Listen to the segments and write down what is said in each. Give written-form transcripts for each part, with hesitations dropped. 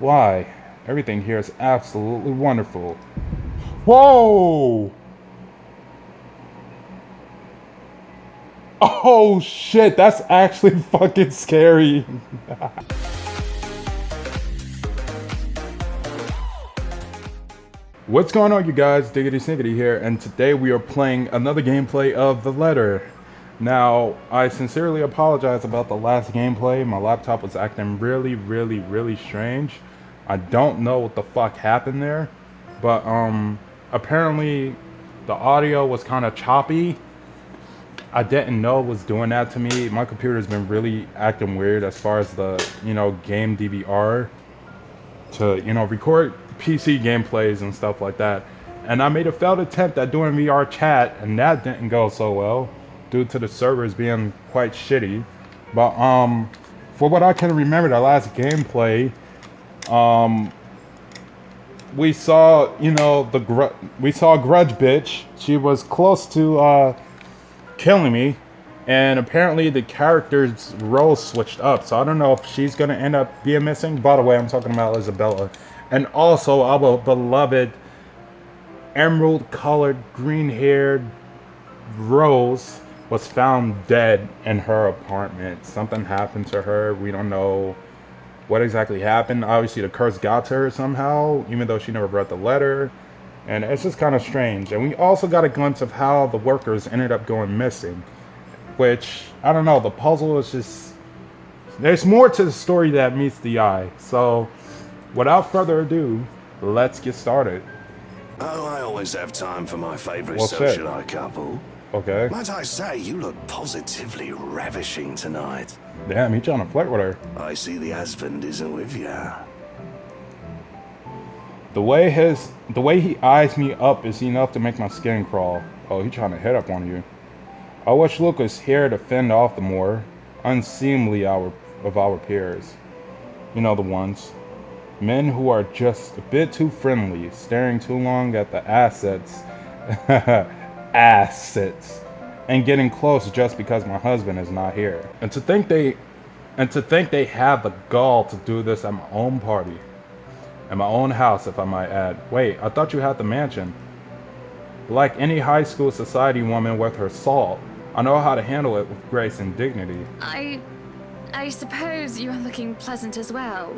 Why? Everything here is absolutely wonderful. Whoa! Oh shit, that's actually fucking scary. What's going on, you guys? Diggity Sniggity here, and today we are playing another gameplay of The Letter. Now, I sincerely apologize about the last gameplay. My laptop was acting really strange. I don't know what the fuck happened there, but apparently the audio was kind of choppy. I didn't know it was doing that to me. My computer's been really acting weird as far as the, game DVR to, record PC gameplays and stuff like that. And I made a failed attempt at doing VR chat, and that didn't go so well due to the servers being quite shitty. But for what I can remember, the last gameplay, we saw, we saw Grudge Bitch. She was close to killing me, and apparently the character's role switched up, so I don't know if she's gonna end up being missing. By the way, I'm talking about Isabella. And also our beloved emerald colored green haired Rose was found dead in her apartment. Something happened to her. We don't know what exactly happened. Obviously the curse got to her somehow, even though she never brought the letter. And it's just kind of strange. And we also got a glimpse of how the workers ended up going missing. Which, I don't know, the puzzle is just... There's more to the story that meets the eye. So, without further ado, let's get started. Oh, I always have time for my favourite What's socialite couple. Okay. Might I say, you look positively ravishing tonight. Damn, he trying to flirt with her. I see the husband isn't with ya. The way he eyes me up is enough to make my skin crawl. Oh, he trying to hit up on you. I wish Luke was here to fend off the more unseemly of our peers. You know, the ones. Men who are just a bit too friendly, staring too long at the assets, and getting close just because my husband is not here. And to think they have the gall to do this at my own party. At my own house, if I might add. Wait, I thought you had the mansion. Like any high school society woman with her salt, I know how to handle it with grace and dignity. I suppose you are looking pleasant as well.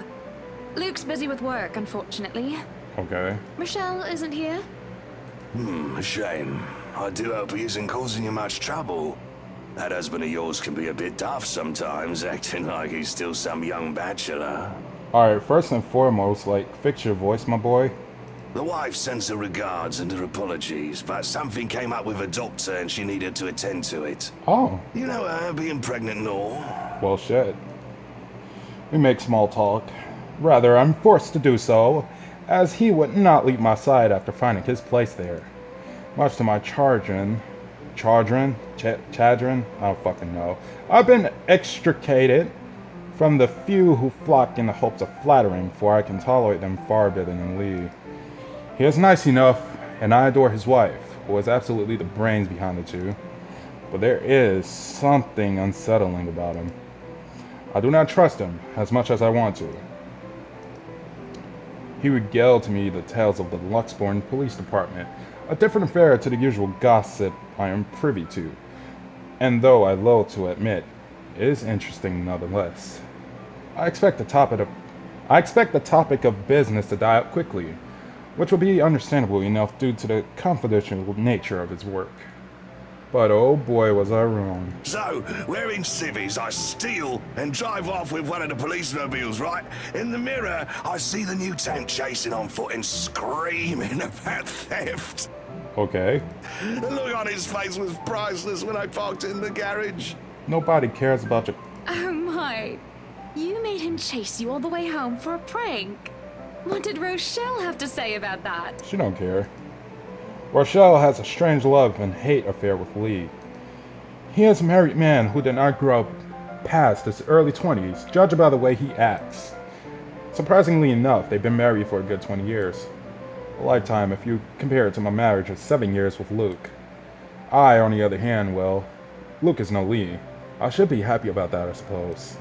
Luke's busy with work, unfortunately. Okay. Michelle isn't here? A shame. I do hope he isn't causing you much trouble. That husband of yours can be a bit daft sometimes, acting like he's still some young bachelor. Alright, first and foremost, fix your voice, my boy. The wife sends her regards and her apologies, but something came up with a doctor and she needed to attend to it. Oh. You know her being pregnant and all. Well, shit. We make small talk. Rather, I'm forced to do so, as he would not leave my side after finding his place there. Much to my chagrin, I don't fucking know. I've been extricated from the few who flock in the hopes of flattering, for I can tolerate them far better than Lee. He is nice enough, and I adore his wife, who is absolutely the brains behind the two. But there is something unsettling about him. I do not trust him as much as I want to. He regaled to me the tales of the Luxbourne Police Department, a different affair to the usual gossip I am privy to. And though I loathe to admit, it is interesting nonetheless. I expect the topic of business to die out quickly, which will be understandable enough due to the confidential nature of his work. But oh boy, was I wrong. So, wearing civvies, I steal and drive off with one of the police mobiles, right? In the mirror, I see the new tank chasing on foot and screaming about theft. Okay. The look on his face was priceless when I parked in the garage. Nobody cares about your... Oh my. You made him chase you all the way home for a prank. What did Rochelle have to say about that? She don't care. Rochelle has a strange love and hate affair with Lee. He is a married man who did not grow up past his early 20s, judged by the way he acts. Surprisingly enough, they've been married for a good 20 years. A lifetime if you compare it to my marriage of 7 years with Luke. I, on the other hand, well, Luke is no Lee. I should be happy about that, I suppose.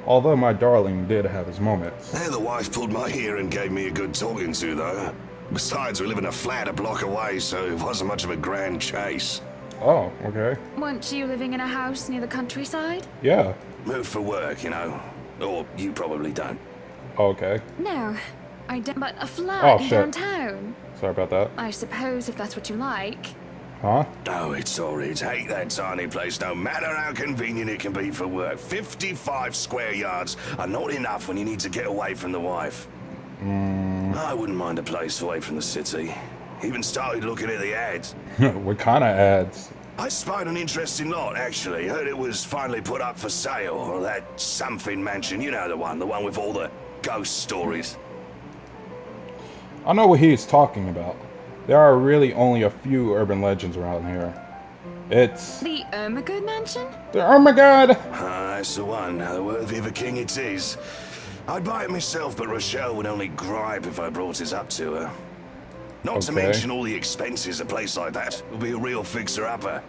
Although my darling did have his moments. The wife pulled my ear and gave me a good talking to, though. Besides, we live in a flat a block away, so it wasn't much of a grand chase. Oh, okay. Weren't you living in a house near the countryside? Yeah. Moved for work, you know. Or you probably don't. Okay. No, I don't. But a flat Oh, in shit. downtown. Sorry about that. I suppose if that's what you like. Huh? Oh, it's alright. Hate that tiny place, no matter how convenient it can be for work. 55 square yards are not enough when you need to get away from the wife. I wouldn't mind a place away from the city. Even started looking at the ads. What kind of ads? I spied an interesting lot, actually. Heard it was finally put up for sale. Or that something mansion, you know the one with all the ghost stories. I know what he's talking about. There are really only a few urban legends around here. It's... The Ermagood Mansion? Oh my god! That's the one. Worthy of a king it is. I'd buy it myself, but Rochelle would only gripe if I brought it up to her. Not to Okay. mention all the expenses a place like that would be a real fixer-upper.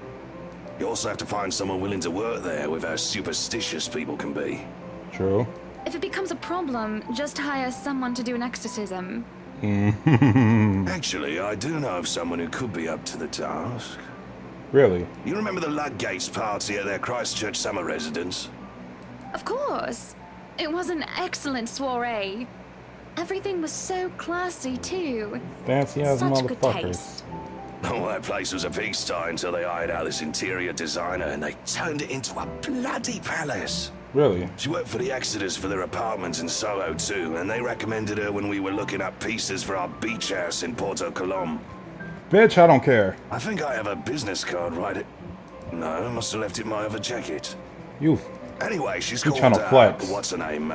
You also have to find someone willing to work there with how superstitious people can be. True. If it becomes a problem, just hire someone to do an exorcism. Actually, I do know of someone who could be up to the task. Really? You remember the Ludgates party at their Christchurch summer residence? Of course. It was an excellent soiree. Everything was so classy, too. Fancy ass Such good motherfuckers. taste. Oh, that place was a pigsty until they hired out this interior designer and they turned it into a bloody palace. Really? She worked for the Exodus for their apartments in Soho too, and they recommended her when we were looking up pieces for our beach house in Porto Colom. Bitch, I don't care. I think I have a business card, right? No, I must have left it in my other jacket. You... Anyway, she's You called, tryna flex. what's her name?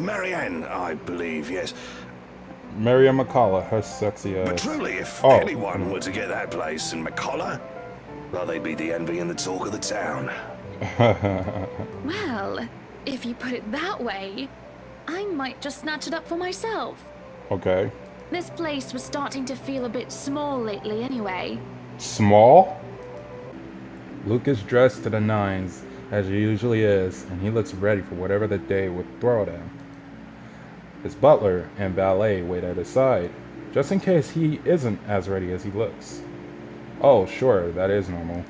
Marianne, I believe, yes. Miriam McCullough, her sexy ass. But truly, if Oh. anyone were to get that place in McCullough, well, they'd be the envy and the talk of the town. Well, if you put it that way, I might just snatch it up for myself. Okay. This place was starting to feel a bit small lately anyway. Small? Luke is dressed to the nines, as he usually is, and he looks ready for whatever the day would throw at him. His butler and valet wait at his side, just in case he isn't as ready as he looks. Oh, sure, that is normal.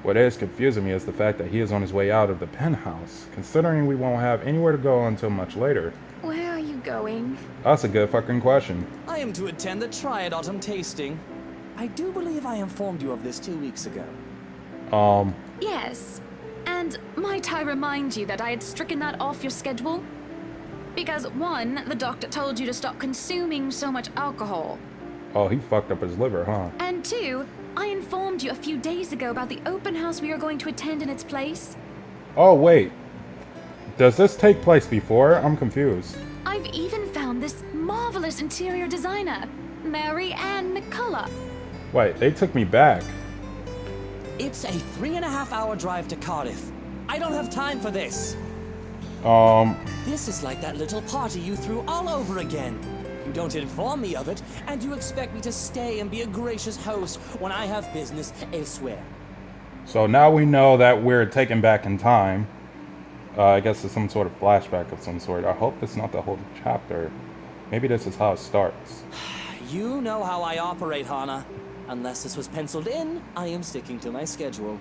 What is confusing me is the fact that he is on his way out of the penthouse, considering we won't have anywhere to go until much later. Where are you going? That's a good fucking question. I am to attend the Triad Autumn tasting. I do believe I informed you of this 2 weeks ago. Yes. And might I remind you that I had stricken that off your schedule? Because one, the doctor told you to stop consuming so much alcohol. Oh, he fucked up his liver, huh? And two, I informed you a few days ago about the open house we are going to attend in its place. Oh, wait. Does this take place before? I'm confused. I've even found this marvelous interior designer, Mary Ann McCullough. Wait, they took me back. It's a 3.5-hour drive to Cardiff. I don't have time for this. This is like that little party you threw all over again. You don't inform me of it, and you expect me to stay and be a gracious host when I have business elsewhere. So now we know that we're taken back in time. I guess it's some sort of flashback of some sort. I hope it's not the whole chapter. Maybe this is how it starts. You know how I operate, Hannah. Unless this was penciled in, I am sticking to my schedule.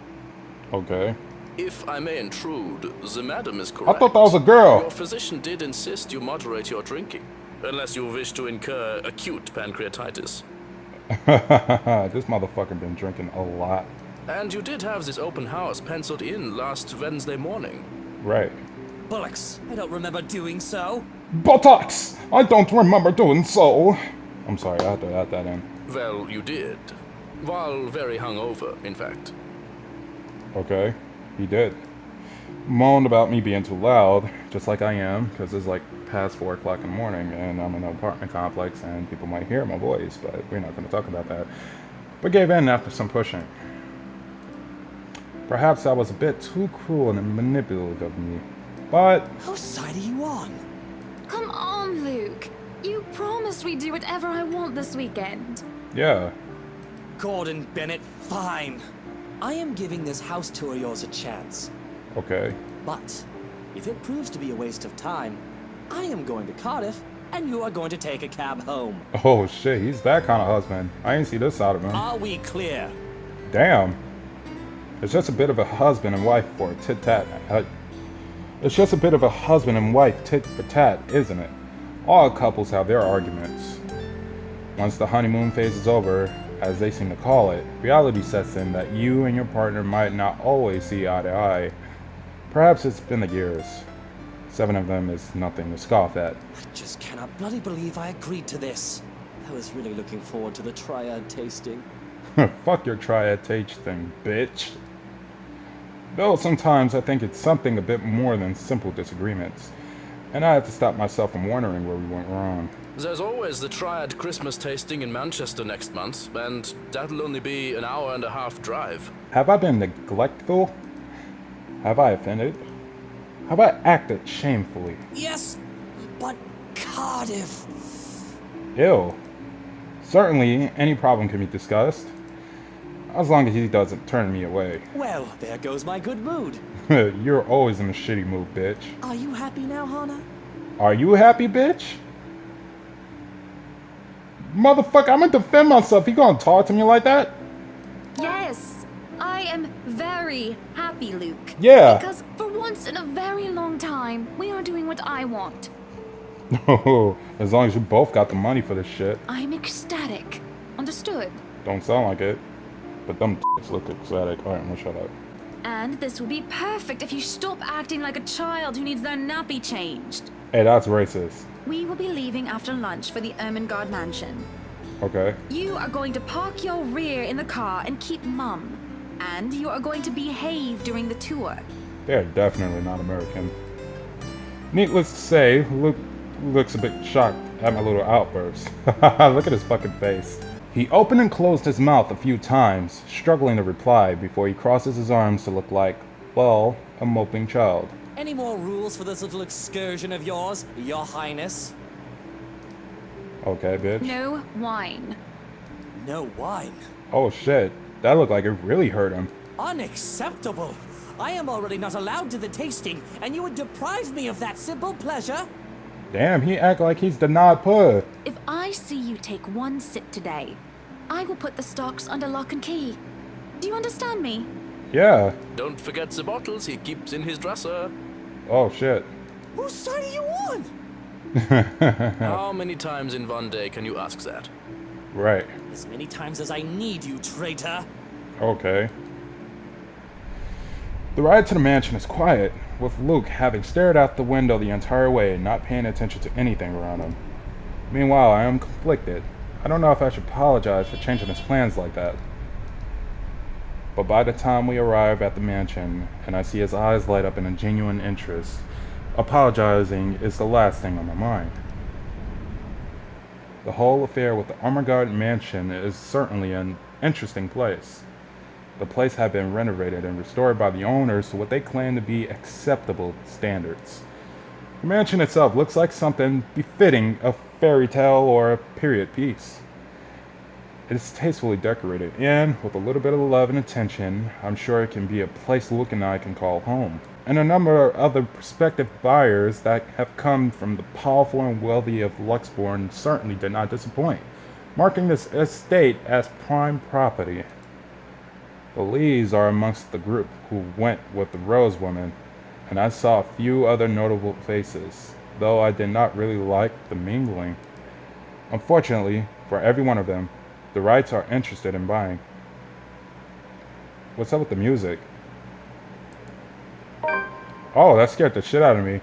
Okay. If I may intrude, the madam is correct. I thought that was a girl. Your physician did insist you moderate your drinking, unless you wish to incur acute pancreatitis. This motherfucker been drinking a lot. And you did have this open house penciled in last Wednesday morning. Right. Bullocks, I don't remember doing so. Buttocks! I don't remember doing so. I'm sorry, I had to add that in. Well, you did. While very hungover, in fact. Okay, he did. Moaned about me being too loud, just like I am, because it's like past 4 o'clock in the morning, and I'm in an apartment complex, and people might hear my voice, but we're not going to talk about that. But gave in after some pushing. Perhaps I was a bit too cruel and manipulative of me, but... Whose side are you on? Come on, Luke. You promised we'd do whatever I want this weekend. yeah. Gordon Bennett, fine. I am giving this house tour of yours a chance. Okay. But If it proves to be a waste of time, I am going to Cardiff, and you are going to take a cab home. Oh shit, he's that kind of husband. I ain't see this side of him. Are we clear? Damn. It's just a bit of a husband and wife for tit-tat. It's just a bit of a husband and wife tit-for-tat, isn't it? All couples have their arguments. Once the honeymoon phase is over, as they seem to call it, reality sets in that you and your partner might not always see eye to eye. Perhaps it's been the years. 7 of them is nothing to scoff at. I just cannot bloody believe I agreed to this. I was really looking forward to the triad tasting. Fuck your triad tasting, bitch. Though sometimes I think it's something a bit more than simple disagreements. And I have to stop myself from wondering where we went wrong. There's always the Triad Christmas tasting in Manchester next month, and that'll only be an hour and a half drive. Have I been neglectful? Have I offended? Have I acted shamefully? Yes, but Cardiff. Ew. Certainly, any problem can be discussed. As long as he doesn't turn me away. Well, there goes my good mood. You're always in a shitty mood, bitch. Are you happy now, Hannah? Are you happy, bitch? Motherfucker, I'm gonna defend myself. You gonna talk to me like that? Yes, I am very happy, Luke. Yeah. Because for once in a very long time, we are doing what I want. As long as you both got the money for this shit. I'm ecstatic. Understood? Don't sound like it. But them look ecstatic. Alright, I'm gonna shut up. And this will be perfect if you stop acting like a child who needs their nappy changed. Hey, that's racist. We will be leaving after lunch for the Ermengarde mansion. Okay. You are going to park your rear in the car and keep mum. And you are going to behave during the tour. They're definitely not American. Needless to say, Luke looks a bit shocked at my little outburst. Look at his fucking face. He opened and closed his mouth a few times, struggling to reply before he crosses his arms to look like, well, a moping child. Any more rules for this little excursion of yours, Your Highness? Okay, bitch. No wine. No wine. Oh shit, that looked like it really hurt him. Unacceptable! I am already not allowed to the tasting, and you would deprive me of that simple pleasure? Damn, he act like he's denied pud. If I see you take one sip today, I will put the stocks under lock and key. Do you understand me? Yeah. Don't forget the bottles he keeps in his dresser. Oh shit. Whose side are you on? How many times in one day can you ask that? Right. As many times as I need you, traitor. Okay. The ride to the mansion is quiet, with Luke having stared out the window the entire way, not paying attention to anything around him. Meanwhile, I am conflicted. I don't know if I should apologize for changing his plans like that. But by the time we arrive at the mansion, and I see his eyes light up in a genuine interest, apologizing is the last thing on my mind. The whole affair with the Ermengarde mansion is certainly an interesting place. The place had been renovated and restored by the owners to what they claim to be acceptable standards. The mansion itself looks like something befitting a fairy tale or a period piece. It is tastefully decorated, and with a little bit of love and attention, I'm sure it can be a place Luke and I can call home. And a number of other prospective buyers that have come from the powerful and wealthy of Luxbourne certainly did not disappoint, marking this estate as prime property. The Lees are amongst the group who went with the Rose woman, and I saw a few other notable faces, though I did not really like the mingling. Unfortunately, for every one of them, the Wrights are interested in buying. What's up with the music? Oh, that scared the shit out of me.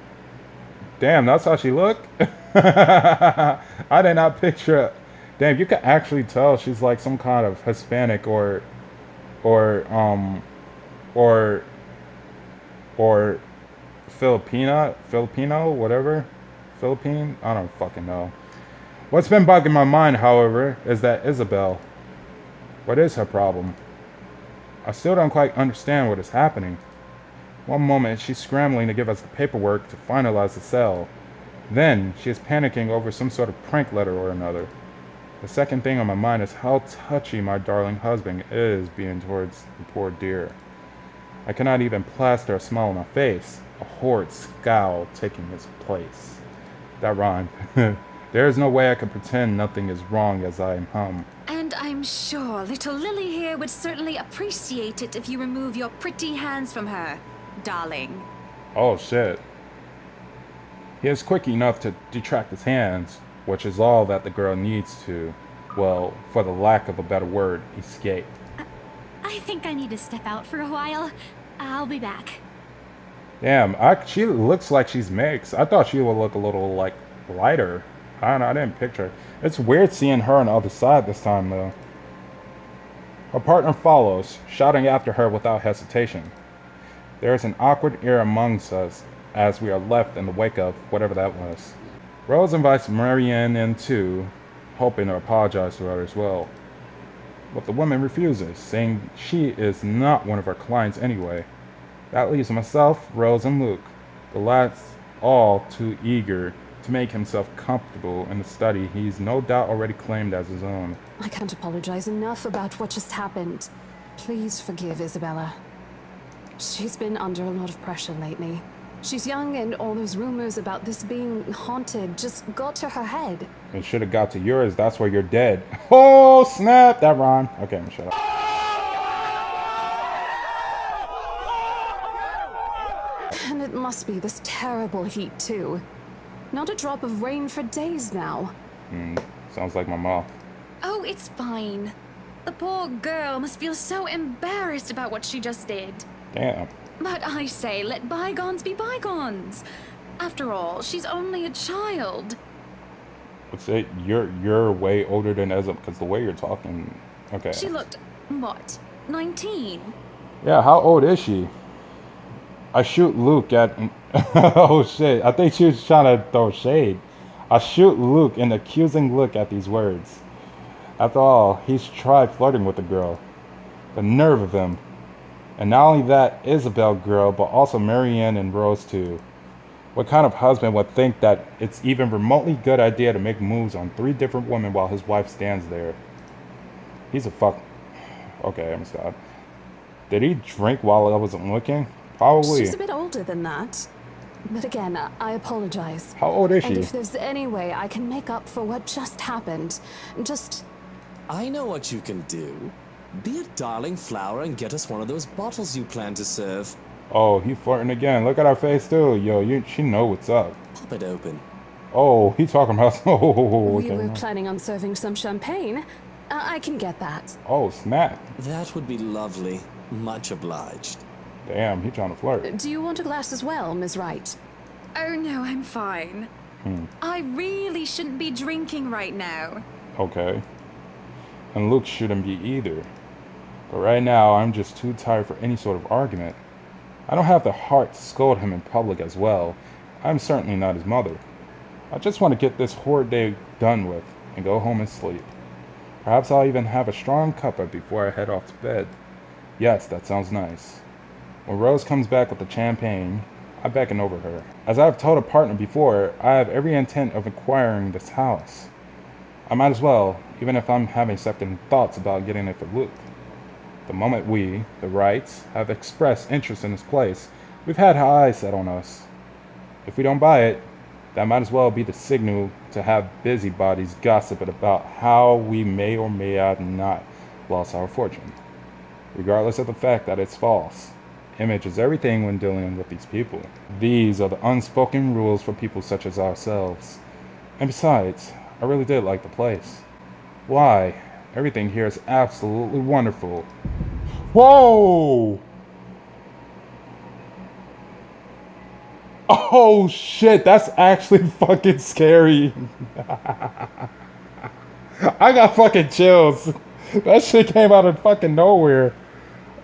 Damn, that's how she looked? I did not picture... Damn, you can actually tell she's like some kind of Hispanic or Filipino, whatever. Philippine? I don't fucking know. What's been bugging my mind, however, is that Isabel. What is her problem? I still don't quite understand what is happening. One moment, she's scrambling to give us the paperwork to finalize the sale. Then, she is panicking over some sort of prank letter or another. The second thing on my mind is how touchy my darling husband is being towards the poor dear. I cannot even plaster a smile on my face. a horrid scowl taking his place. That rhymed. There is no way I can pretend nothing is wrong as I hum. And I'm sure little Lily here would certainly appreciate it if you remove your pretty hands from her, darling. Oh shit. He is quick enough to detract his hands, which is all that the girl needs to, well, for the lack of a better word, escape. I think I need to step out for a while. I'll be back. Damn, she looks like she's mixed. I thought she would look a little, like, lighter. I don't know, I didn't picture it. It's weird seeing her on the other side this time, though. Her partner follows, shouting after her without hesitation. There is an awkward air amongst us as we are left in the wake of whatever that was. Rose invites Marianne in too, hoping to apologize to her as well. But the woman refuses, saying she is not one of her clients anyway. That leaves myself, Rose, and Luke, the lad's all too eager to make himself comfortable in the study he's no doubt already claimed as his own. I can't apologize enough about what just happened. Please forgive Isabella. She's been under a lot of pressure lately. She's young, and all those rumors about this being haunted just got to her head. It should have got to yours. That's why you're dead. Oh, snap! That rhyme. Okay, I'm shut up. And it must be this terrible heat, too. Not a drop of rain for days now. Sounds like my mom. Oh, it's fine. The poor girl must feel so embarrassed about what she just did. Damn. But I say, let bygones be bygones. After all, she's only a child. Let's say you're way older than Ezra, because the way you're talking. Okay. She looked, what, 19? Yeah, how old is she? I shoot Luke at... Oh shit, I think she was trying to throw shade. I shoot Luke an accusing look at these words. After all, he's tried flirting with the girl. The nerve of him. And not only that Isabel girl, but also Marianne and Rose too. What kind of husband would think that it's even remotely good idea to make moves on 3 different women while his wife stands there? He's a fuck... Okay, I'm stop. Did he drink while I wasn't looking? Probably. She's a bit older than that. But again, I apologize. How old is And she? if there's any way I can make up for what just happened, just... I know what you can do. Be a darling flower and get us one of those bottles you plan to serve. Oh, he flirting again. Look at her face too. Yo, she know what's up. Pop it open. Oh, he talking about... Oh, We okay. were planning on serving some champagne. I can get that. Oh, snap. That would be lovely. Much obliged. Damn, he trying to flirt. Do you want a glass as well, Ms. Wright? Oh no, I'm fine. I really shouldn't be drinking right now. Okay. And Luke shouldn't be either. But right now, I'm just too tired for any sort of argument. I don't have the heart to scold him in public as well. I'm certainly not his mother. I just want to get this horrid day done with and go home and sleep. Perhaps I'll even have a strong cuppa before I head off to bed. Yes, that sounds nice. When Rose comes back with the champagne, I beckon over her. As I have told a partner before, I have every intent of acquiring this house. I might as well, even if I'm having second thoughts about getting it for Luke. The moment we, the Wrights, have expressed interest in this place, we've had eyes set on us. If we don't buy it, that might as well be the signal to have busybodies gossiping about how we may or may have not lost our fortune. Regardless of the fact that it's false. Image is everything when dealing with these people. These are the unspoken rules for people such as ourselves. And besides, I really did like the place. Why? Everything here is absolutely wonderful. Whoa! Oh shit, that's actually fucking scary. I got fucking chills. That shit came out of fucking nowhere.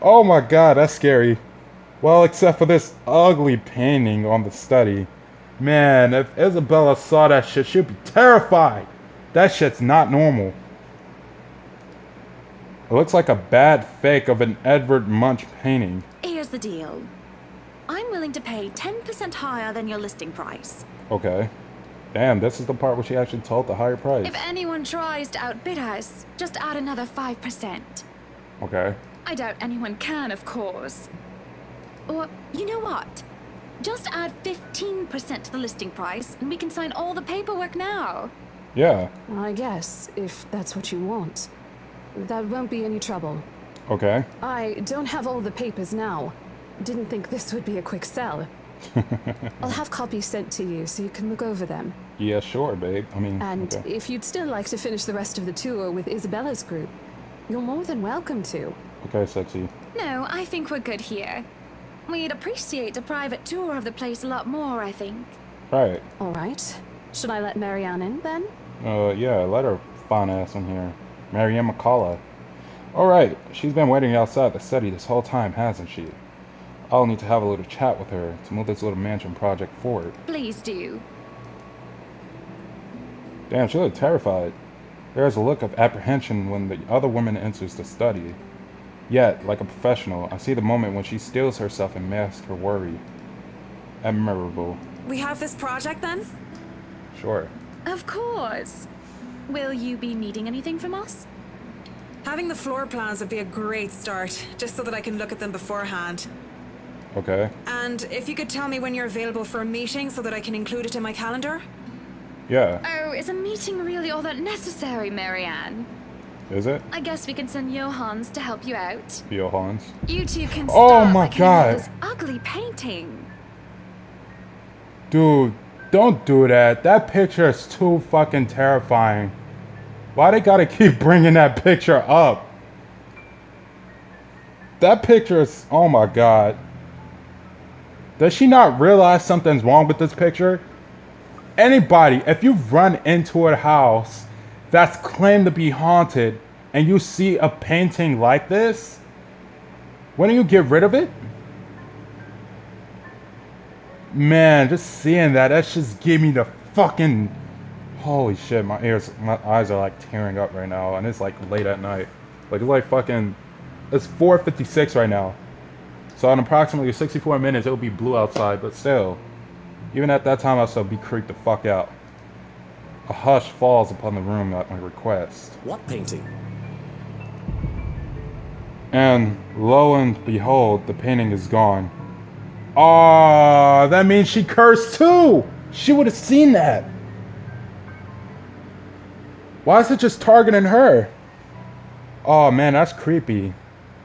Oh my god, that's scary. Well, except for this ugly painting on the study. Man, if Isabella saw that shit, she'd be terrified. That shit's not normal. It looks like a bad fake of an Edvard Munch painting. Here's the deal. I'm willing to pay 10% higher than your listing price. Okay. Damn, this is the part where she actually told the higher price. If anyone tries to outbid us, just add another 5%. Okay. I doubt anyone can, of course. Or, you know what? Just add 15% to the listing price, and we can sign all the paperwork now. Yeah. I guess, if that's what you want. That won't be any trouble. Okay. I don't have all the papers now. Didn't think this would be a quick sell. I'll have copies sent to you so you can look over them. Yeah, sure, babe. I mean, And okay. if you'd still like to finish the rest of the tour with Isabella's group, you're more than welcome to. Okay, sexy. No, I think we're good here. We'd appreciate a private tour of the place a lot more, I think. Right. All right. Should I let Marianne in then? Yeah, let her fine ass in here. Marianne McCullough. Alright, she's been waiting outside the study this whole time, hasn't she? I'll need to have a little chat with her to move this little mansion project forward. Please do. Damn, she looked terrified. There is a look of apprehension when the other woman enters the study. Yet, like a professional, I see the moment when she steels herself and masks her worry. Admirable. We have this project then? Sure. Of course. Will you be needing anything from us? Having the floor plans would be a great start, just so that I can look at them beforehand. Okay. And if you could tell me when you're available for a meeting so that I can include it in my calendar? Yeah. Oh, is a meeting really all that necessary, Marianne? Is it? I guess we can send Johans to help you out. Johannes. You two can Oh start my by cleaning up God. this ugly painting. Dude, don't do that. That picture is too fucking terrifying. Why they gotta keep bringing that picture up? That picture is... Oh my god. Does she not realize something's wrong with this picture? Anybody, if you run into a house that's claimed to be haunted and you see a painting like this, wouldn't you get rid of it? Man, just seeing that just gave me the fucking... Holy shit, my eyes are like tearing up right now, and it's like late at night. Like, it's like fucking... It's 4:56 right now. So in approximately 64 minutes, it'll be blue outside, but still. Even at that time, I'll still be creeped the fuck out. A hush falls upon the room at my request. What painting? And lo and behold, the painting is gone. Ah, that means she cursed too! She would have seen that. Why is it just targeting her? Oh man, that's creepy.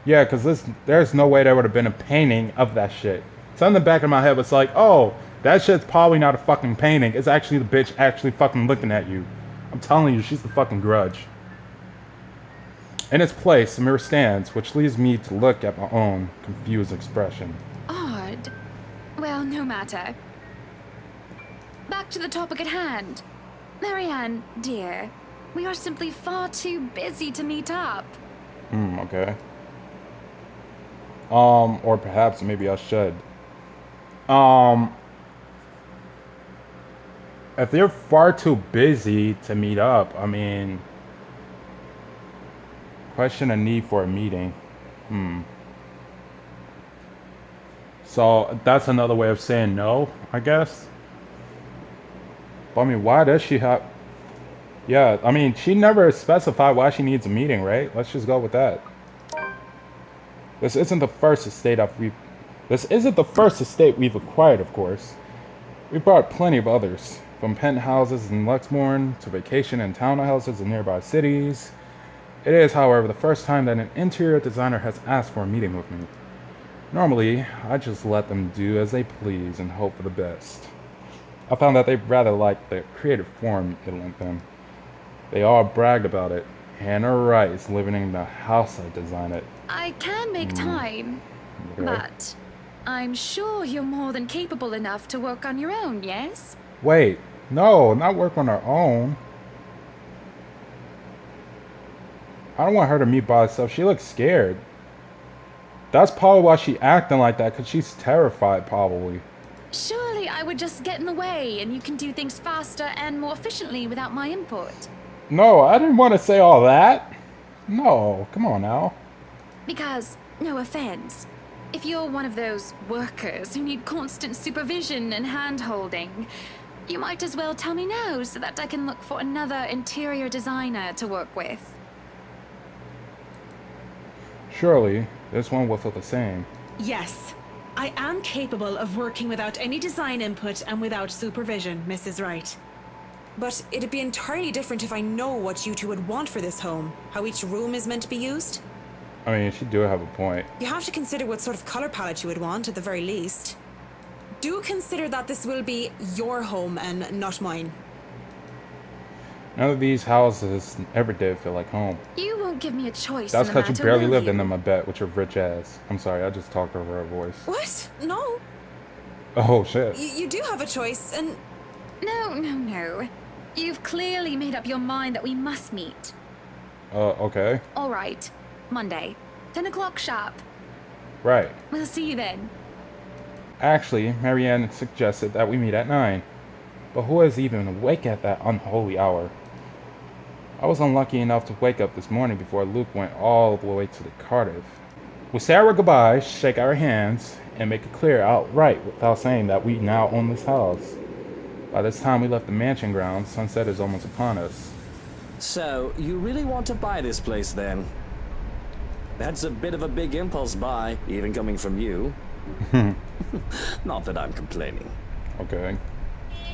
Yeah, because there's no way there would have been a painting of that shit. So in the back of my head was like, oh, that shit's probably not a fucking painting. It's actually the bitch actually fucking looking at you. I'm telling you, she's the fucking grudge. In its place, the mirror stands, which leads me to look at my own confused expression. Odd. Well, no matter. Back to the topic at hand. Marianne, dear, we are simply far too busy to meet up. Okay. Or perhaps maybe I should. If they're far too busy to meet up, I mean, question a need for a meeting. So that's another way of saying no, I guess. But I mean, why does she have... Yeah, I mean, she never specified why she needs a meeting, right? Let's just go with that. This isn't the first estate we've acquired, of course. We bought plenty of others, from penthouses in Luxmorn to vacation and townhouses in nearby cities. It is, however, the first time that an interior designer has asked for a meeting with me. Normally, I just let them do as they please and hope for the best. I found that they rather liked the creative form it lent them. They all bragged about it. Hannah Rice living in the house I designed it. I can make time, Okay. but I'm sure you're more than capable enough to work on your own, yes? Wait, no, not work on her own. I don't want her to meet by herself. She looks scared. That's probably why she acting like that, because she's terrified, probably. Surely I would just get in the way and you can do things faster and more efficiently without my input. No, I didn't want to say all that. No, come on now. Because, no offense, if you're one of those workers who need constant supervision and hand-holding, you might as well tell me no so that I can look for another interior designer to work with. Surely, this one will feel the same. Yes. I am capable of working without any design input and without supervision, Mrs. Wright. But it'd be entirely different if I know what you two would want for this home, how each room is meant to be used. I mean, she do have a point. You have to consider what sort of color palette you would want at the very least. Do consider that this will be your home and not mine. None of these houses ever did feel like home. You won't give me a choice. That's in the because you matter, barely will lived you? in them, I bet, with your rich ass. I'm sorry, I just talked over her voice. What? No. Oh, shit. You do have a choice, and No. You've clearly made up your mind that we must meet. Okay. All right. Monday, 10 o'clock sharp. Right. We'll see you then. Actually, Marianne suggested that we meet at 9. But who is even awake at that unholy hour? I was unlucky enough to wake up this morning before Luke went all the way to the Cardiff. We say our goodbyes, shake our hands, and make it clear outright without saying that we now own this house. By this time we left the mansion grounds, sunset is almost upon us. So, you really want to buy this place then? That's a bit of a big impulse buy, even coming from you. Not that I'm complaining. Okay.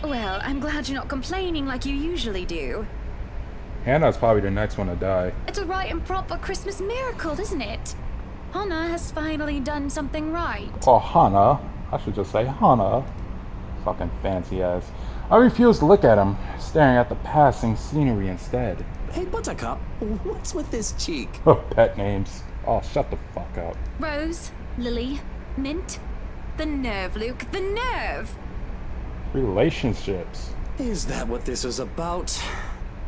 Well, I'm glad you're not complaining like you usually do. Hannah's probably the next one to die. It's a right and proper Christmas miracle, isn't it? Hannah has finally done something right. Oh, Hannah. I should just say Hannah. Fucking fancy ass. I refuse to look at him, staring at the passing scenery instead. Hey, Buttercup, what's with this cheek? Pet names. Oh, shut the fuck up. Rose, Lily, Mint. The nerve, Luke, the nerve! Relationships. Is that what this is about?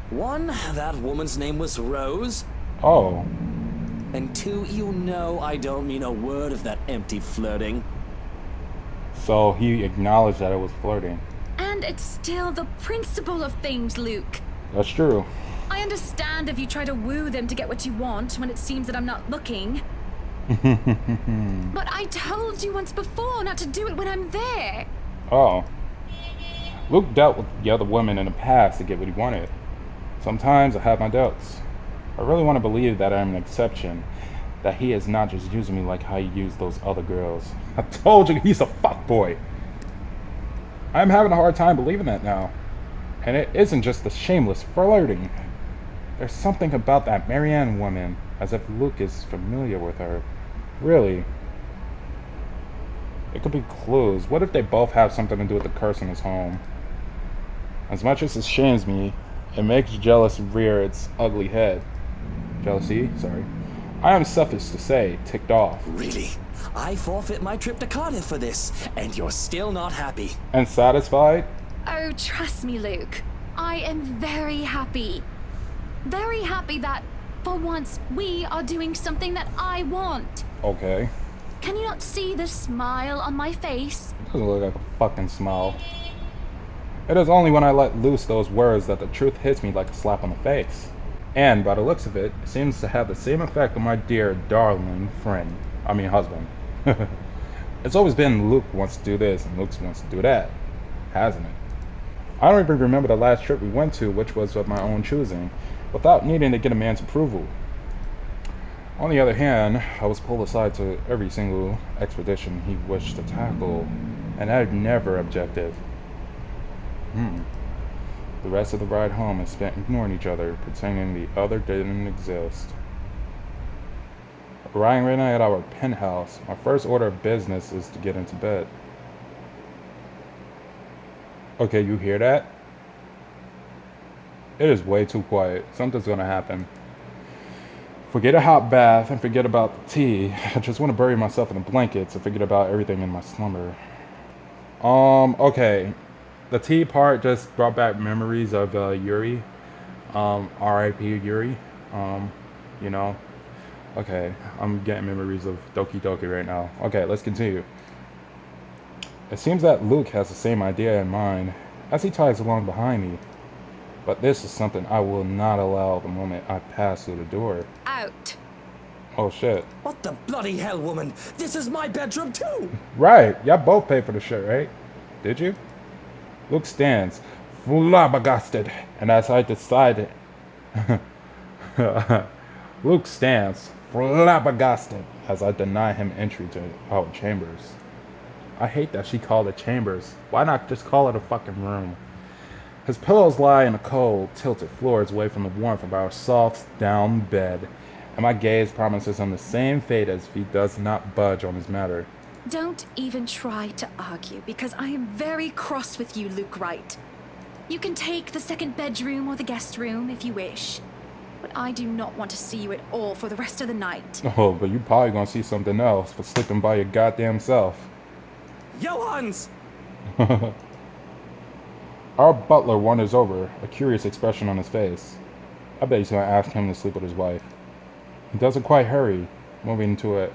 One, that woman's name was Rose. Oh. And two, you know I don't mean a word of that empty flirting. So he acknowledged that it was flirting. And it's still the principle of things, Luke. That's true. I understand if you try to woo them to get what you want when it seems that I'm not looking. But I told you once before not to do it when I'm there. Oh. Luke dealt with the other women in the past to get what he wanted. Sometimes I have my doubts. I really want to believe that I'm an exception. That he is not just using me like how he used those other girls. I told you he's a fuckboy. I'm having a hard time believing that now. And it isn't just the shameless flirting. There's something about that Marianne woman, as if Luke is familiar with her. Really. It could be clues. What if they both have something to do with the curse in his home? As much as it shames me, it makes jealous rear its ugly head. Jealousy? Sorry. I am selfish to say, ticked off. Really? I forfeit my trip to Cardiff for this, and you're still not happy. And satisfied? Oh, trust me, Luke. I am very happy. Very happy that, for once, we are doing something that I want. Okay. Can you not see the smile on my face? It doesn't look like a fucking smile. It is only when I let loose those words that the truth hits me like a slap on the face. And by the looks of it, it seems to have the same effect on my dear, darling husband. It's always been Luke wants to do this and Luke wants to do that, hasn't it? I don't even remember the last trip we went to, which was of my own choosing, without needing to get a man's approval. On the other hand, I was pulled aside to every single expedition he wished to tackle, and I never objected. The rest of the ride home is spent ignoring each other, pretending the other didn't exist. Arriving right now at our penthouse, my first order of business is to get into bed. Okay, you hear that? It is way too quiet. Something's gonna happen. Forget a hot bath and forget about the tea. I just want to bury myself in the blankets and forget about everything in my slumber. Okay. The tea part just brought back memories of Yuri. R.I.P. Yuri. You know. Okay, I'm getting memories of Doki Doki right now. Okay, let's continue. It seems that Luke has the same idea in mind as he tags along behind me. But this is something I will not allow the moment I pass through the door. Out. Oh shit. What the bloody hell, woman? This is my bedroom too! Right, y'all both paid for the shit, right? Did you? Luke stands, flabbergasted, and as I decided... Luke stands, flabbergasted, as I deny him entry to our chambers. I hate that she called it chambers. Why not just call it a fucking room? His pillows lie in the cold, tilted floors away from the warmth of our soft, down bed, and my gaze promises him the same fate as if he does not budge on his matter. Don't even try to argue, because I am very cross with you, Luke Wright. You can take the second bedroom or the guest room if you wish, but I do not want to see you at all for the rest of the night. Oh, but you probably gonna see something else for sleeping by your goddamn self. Johans! Our butler wanders over, a curious expression on his face. I bet he's gonna ask him to sleep with his wife. He doesn't quite hurry, moving at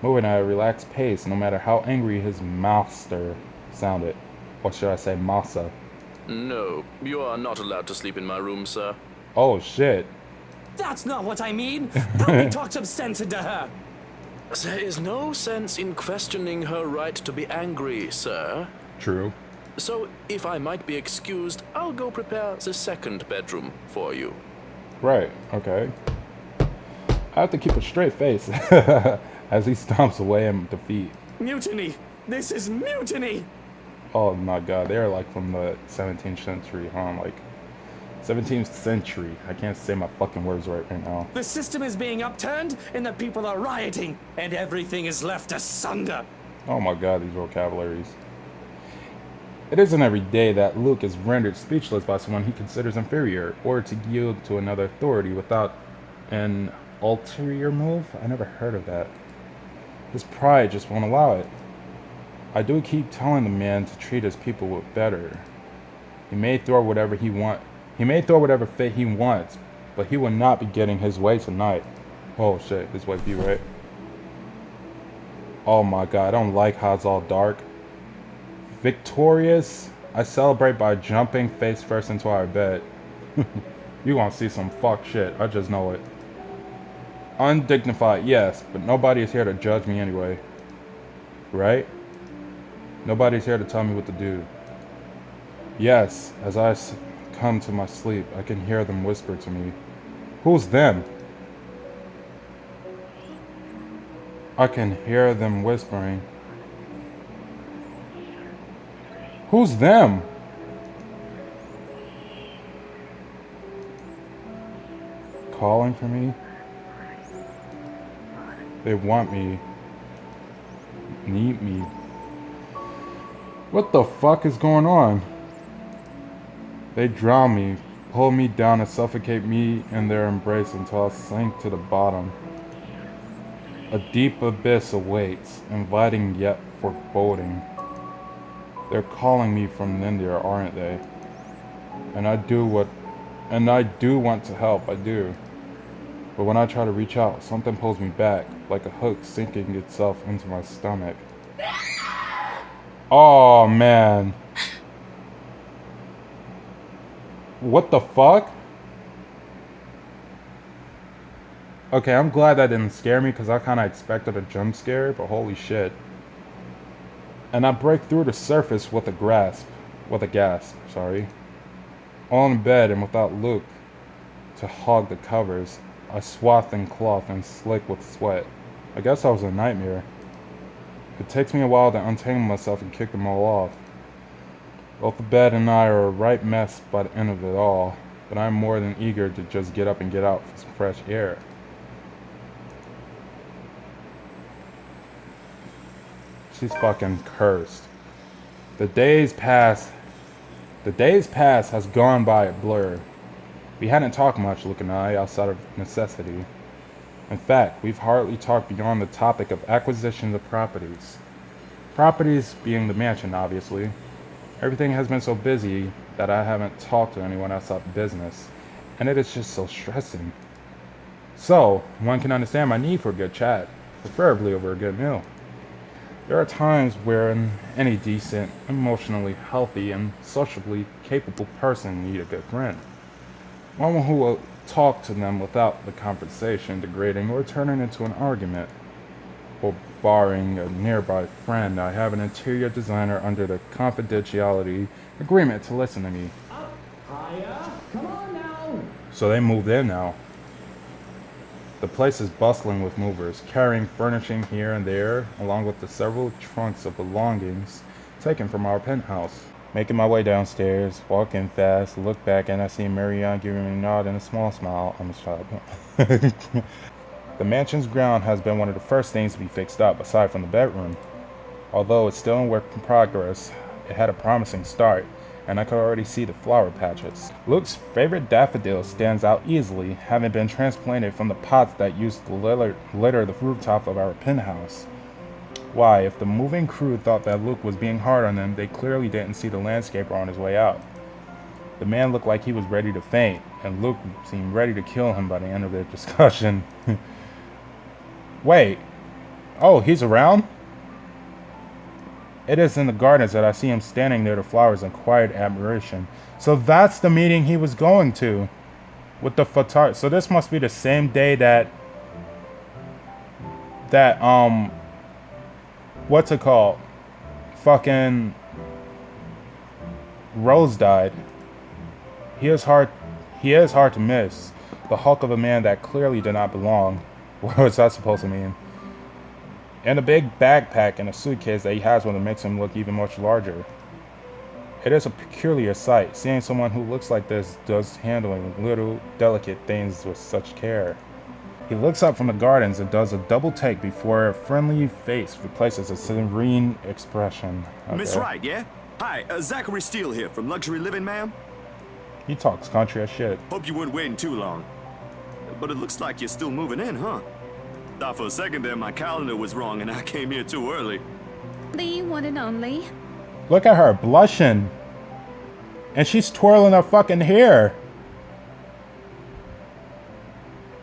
a relaxed pace, no matter how angry his master sounded. Or should I say masa? No, you are not allowed to sleep in my room, sir. Oh shit. That's not what I mean! Help me talk some sense into her! There is no sense in questioning her right to be angry, sir. True. So, if I might be excused, I'll go prepare the second bedroom for you. Right, okay. I have to keep a straight face as he stomps away in defeat. Mutiny! This is mutiny! Oh my god, they're like from the 17th century, huh? Like, 17th century. I can't say my fucking words right now. The system is being upturned, and the people are rioting, and everything is left asunder. Oh my god, these vocabularies. It isn't every day that Luke is rendered speechless by someone he considers inferior, or to yield to another authority without an ulterior move? I never heard of that. His pride just won't allow it. I do keep telling the man to treat his people with better. He may throw whatever fate he wants, but he will not be getting his way tonight. Oh shit, his way view, right? Oh my god, I don't like how it's all dark. Victorious, I celebrate by jumping face first into our bed. You gonna see some fuck shit, I just know it. Undignified, yes, but nobody is here to judge me anyway. Right? Nobody's here to tell me what to do. Yes, as I come to my sleep, I can hear them whisper to me. Who's them? I can hear them whispering. Who's them? Calling for me? They want me. Need me. What the fuck is going on? They drown me, pull me down and suffocate me in their embrace until I sink to the bottom. A deep abyss awaits, inviting yet foreboding. They're calling me from in there, aren't they? And I do want to help, I do. But when I try to reach out, something pulls me back, like a hook sinking itself into my stomach. Oh man. What the fuck? Okay, I'm glad that didn't scare me because I kind of expected a jump scare, but holy shit. And I break through the surface with a gasp, sorry. All in bed and without Luke to hog the covers, I swathed in cloth and slick with sweat. I guess I was a nightmare. It takes me a while to untangle myself and kick them all off. Both the bed and I are a right mess by the end of it all, but I'm more than eager to just get up and get out for some fresh air. She's fucking cursed. The days past has gone by a blur. We hadn't talked much, Luke and I, outside of necessity. In fact, we've hardly talked beyond the topic of acquisitions of properties. Properties being the mansion, obviously. Everything has been so busy that I haven't talked to anyone outside business, and it is just so stressing. So, one can understand my need for a good chat, preferably over a good meal. There are times where any decent, emotionally healthy, and socially capable person need a good friend. One who will talk to them without the conversation degrading or turning into an argument. Or barring a nearby friend, I have an interior designer under the confidentiality agreement to listen to me. Hiya, come on now. So they moved in now. The place is bustling with movers, carrying furnishing here and there, along with the several trunks of belongings taken from our penthouse. Making my way downstairs, walking fast, look back, and I see Marianne giving me a nod and a small smile. I'm a child. The mansion's ground has been one of the first things to be fixed up, aside from the bedroom. Although it's still in work in progress, it had a promising start, and I could already see the flower patches. Luke's favorite daffodil stands out easily, having been transplanted from the pots that used to litter the rooftop of our penthouse. Why, if the moving crew thought that Luke was being hard on them, they clearly didn't see the landscaper on his way out. The man looked like he was ready to faint, and Luke seemed ready to kill him by the end of their discussion. Wait. Oh, he's around? It is in the gardens that I see him standing near the flowers in quiet admiration. So that's the meeting he was going to. With the photographer. So this must be the same day that what's it called? Fucking Rose died. He is hard to miss. The hulk of a man that clearly did not belong. What was that supposed to mean? And a big backpack and a suitcase that he has with him makes him look even much larger. It is a peculiar sight, seeing someone who looks like this does handling little delicate things with such care. He looks up from the gardens and does a double take before a friendly face replaces a serene expression. Okay. Miss Wright, yeah? Hi, Zachary Steele here from Luxury Living, ma'am. He talks country as shit. Hope you weren't waiting too long. But it looks like you're still moving in, huh? Thought for a second there my calendar was wrong and I came here too early. The one and only. Look at her, blushing. And she's twirling her fucking hair.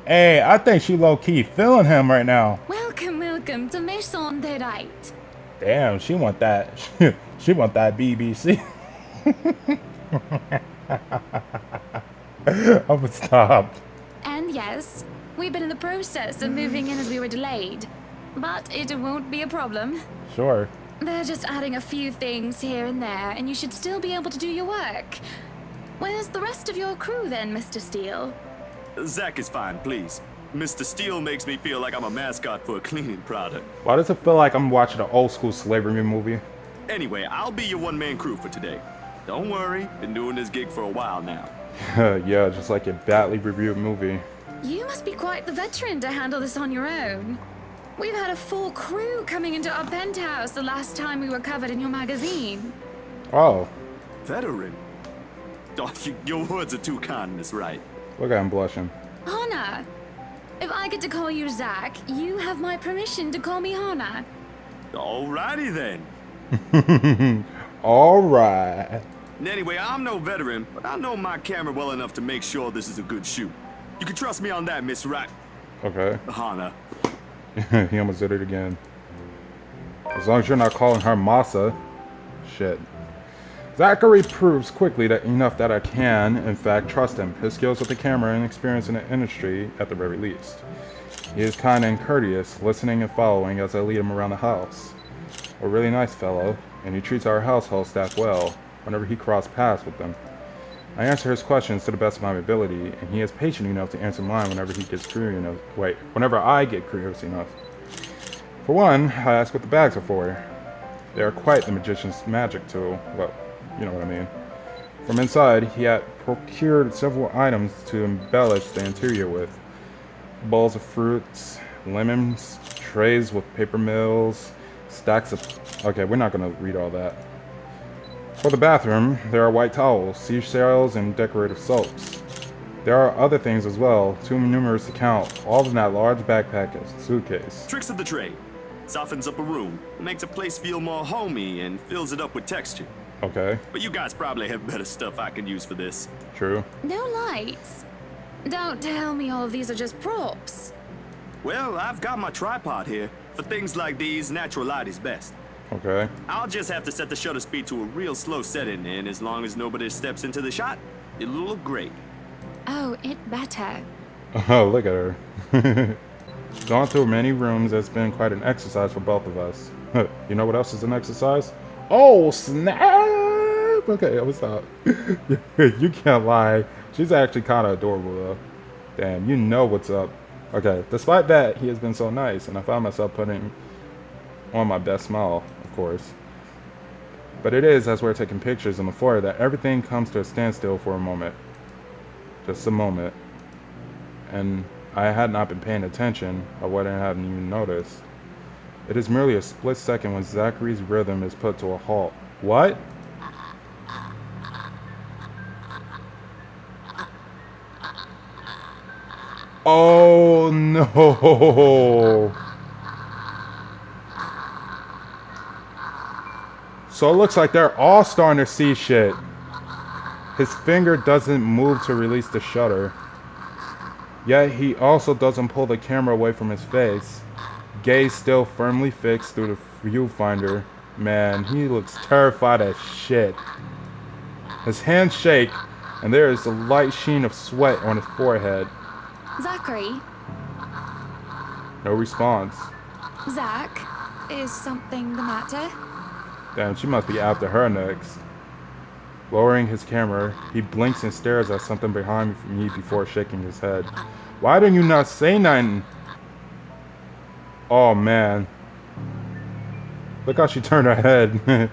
Hey, I think she low-key feeling him right now. Welcome, welcome to Maison de Right. Damn, she want that. She want that BBC. I'ma stop. And yes, we've been in the process of moving in as we were delayed. But it won't be a problem. Sure. They're just adding a few things here and there, and you should still be able to do your work. Where's the rest of your crew then, Mr. Steele? Zach is fine, please. Mr. Steele makes me feel like I'm a mascot for a cleaning product. Why does it feel like I'm watching an old school slavery movie? Anyway, I'll be your one-man crew for today. Don't worry, been doing this gig for a while now. Yeah, just like your badly reviewed movie. You must be quite the veteran to handle this on your own. We've had a full crew coming into our penthouse the last time we were covered in your magazine. Oh. Veteran? Oh, your words are too kind, Miss Wright. Look at him blushing. Hannah, if I get to call you Zach, you have my permission to call me Hannah. Alrighty then. Alright. Anyway, I'm no veteran, but I know my camera well enough to make sure this is a good shoot. You can trust me on that, Miss Wright. Okay. Hannah. He almost did it again. As long as you're not calling her Masa. Shit. Zachary proves quickly that enough that I can, in fact, trust him. His skills with the camera and experience in the industry, at the very least. He is kind and courteous, listening and following as I lead him around the house. A really nice fellow, and he treats our household staff well whenever he crosses paths with them. I answer his questions to the best of my ability, and he is patient enough to answer mine whenever he gets curious enough. Whenever I get curious enough. For one, I ask what the bags are for. They are quite the magician's magic tool. Well, you know what I mean. From inside, he had procured several items to embellish the interior with. Bowls of fruits, lemons, trays with paper mills, stacks of... Okay, we're not going to read all that. For the bathroom, there are white towels, seashells, and decorative soaps. There are other things as well, too numerous to count, all in that large backpack and suitcase. Tricks of the trade. Softens up a room, makes a place feel more homey, and fills it up with texture. Okay. But you guys probably have better stuff I can use for this. True. No lights. Don't tell me all of these are just props. Well, I've got my tripod here. For things like these, natural light is best. Okay. I'll just have to set the shutter speed to a real slow setting, and as long as nobody steps into the shot, it'll look great. Oh, it better. Oh, look at her. Gone through many rooms, it's been quite an exercise for both of us. You know what else is an exercise? Oh, snap! Okay, I'm gonna stop. You can't lie. She's actually kind of adorable, though. Damn, you know what's up. Okay, despite that, he has been so nice, and I found myself putting on my best smile, of course. But it is, as we're taking pictures on the floor, that everything comes to a standstill for a moment. Just a moment. And I had not been paying attention, I wouldn't have even noticed. It is merely a split second when Zachary's rhythm is put to a halt. What? Oh no! So it looks like they're all starting to see shit. His finger doesn't move to release the shutter. Yet he also doesn't pull the camera away from his face. Gaze still firmly fixed through the viewfinder. Man, he looks terrified as shit. His hands shake, and there is a light sheen of sweat on his forehead. Zachary? No response. Zach? Is something the matter? Damn, she must be after her next. Lowering his camera, he blinks and stares at something behind me before shaking his head. Why didn't you not say nothing? Oh man. Look how she turned her head.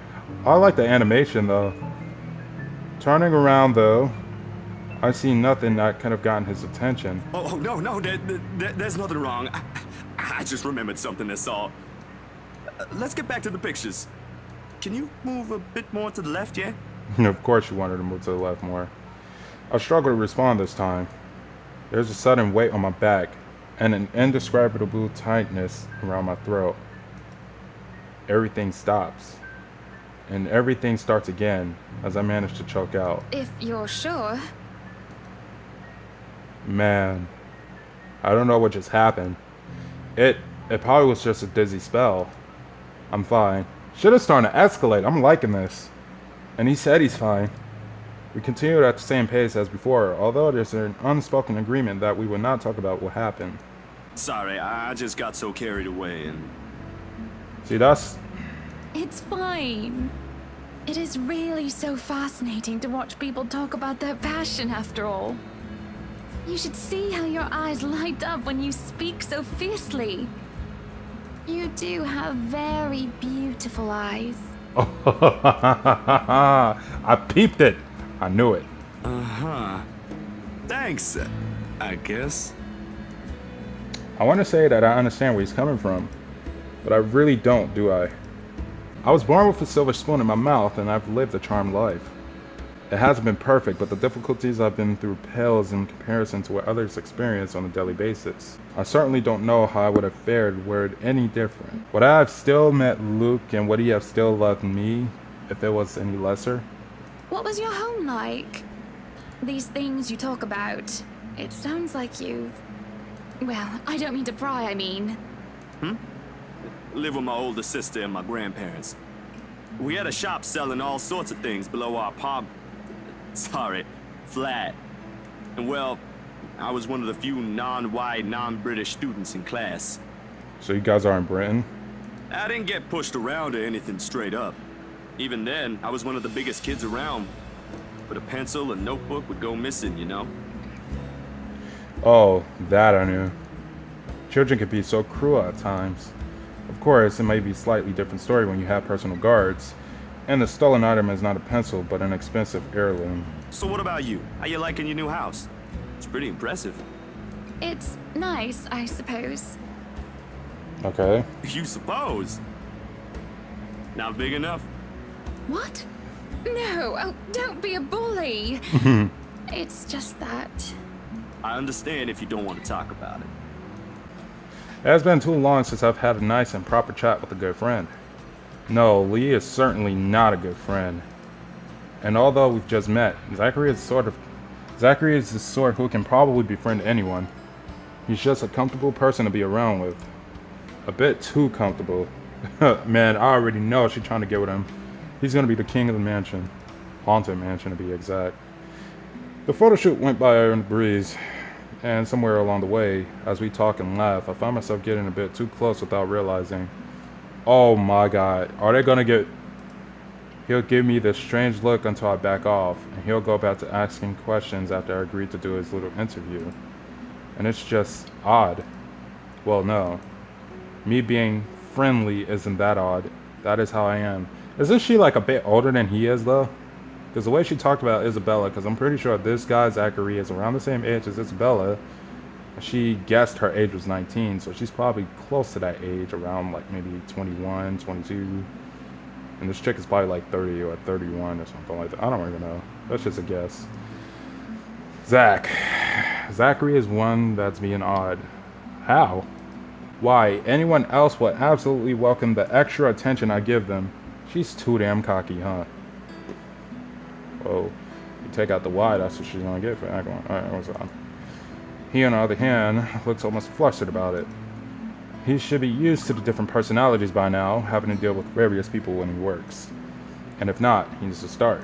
I like the animation though. Turning around though, I see nothing that could have gotten his attention. Oh, no, there's nothing wrong. I just remembered something, that's all. Let's get back to the pictures. Can you move a bit more to the left, yeah? Of course you wanted to move to the left more. I struggle to respond this time. There's a sudden weight on my back and an indescribable tightness around my throat. Everything stops. And everything starts again as I manage to choke out. If you're sure. Man, I don't know what just happened. It probably was just a dizzy spell. I'm fine. Shit is starting to escalate. I'm liking this. And he said he's fine. We continued at the same pace as before, although there's an unspoken agreement that we would not talk about what happened. Sorry, I just got so carried away and... See, that's... It's fine. It is really so fascinating to watch people talk about their passion after all. You should see how your eyes light up when you speak so fiercely. You do have very beautiful eyes. I peeped it. I knew it. Uh-huh. Thanks, I guess. I want to say that I understand where he's coming from, but I really don't, do I? I was born with a silver spoon in my mouth, and I've lived a charmed life. It hasn't been perfect, but the difficulties I've been through pales in comparison to what others experience on a daily basis. I certainly don't know how I would have fared were it any different. Would I have still met Luke, and would he have still loved me if it was any lesser? What was your home like? These things you talk about, it sounds like you've... Well, I don't mean to pry, I mean. Live with my older sister and my grandparents. We had a shop selling all sorts of things below our flat. And well, I was one of the few non-white, non-British students in class. So you guys are in Britain? I didn't get pushed around or anything straight up. Even then, I was one of the biggest kids around. But a pencil and notebook would go missing, you know? Oh, that I knew. Children can be so cruel at times. Of course, it may be a slightly different story when you have personal guards, and the stolen item is not a pencil, but an expensive heirloom. So what about you? How you liking your new house? It's pretty impressive. It's nice, I suppose. Okay. You suppose? Not big enough? What? No, oh, don't be a bully. It's just that... I understand if you don't want to talk about it. It has been too long since I've had a nice and proper chat with a good friend. No, Lee is certainly not a good friend. And although we've just met, Zachary is the sort who can probably befriend anyone. He's just a comfortable person to be around with. A bit too comfortable. Man, I already know she's trying to get with him. He's gonna be the king of the mansion. Haunted mansion to be exact. The photo shoot went by in a breeze. And somewhere along the way, as we talk and laugh, I found myself getting a bit too close without realizing. Oh my god, are they gonna get... He'll give me this strange look until I back off, and he'll go back to asking questions after I agreed to do his little interview. And it's just odd. Well, no. Me being friendly isn't that odd. That is how I am. Isn't she like a bit older than he is though? Because the way she talked about Isabella, because I'm pretty sure this guy, Zachary, is around the same age as Isabella. She guessed her age was 19, so she's probably close to that age, around like maybe 21, 22. And this chick is probably like 30 or 31 or something like that. I don't even know. That's just a guess. Zachary is one that's being odd. How? Why? Anyone else would absolutely welcome the extra attention I give them. She's too damn cocky, huh? Whoa. You take out the why, that's what she's gonna get for acting. Alright, what's on? He, on the other hand, looks almost flustered about it. He should be used to the different personalities by now, having to deal with various people when he works. And if not, he needs to start.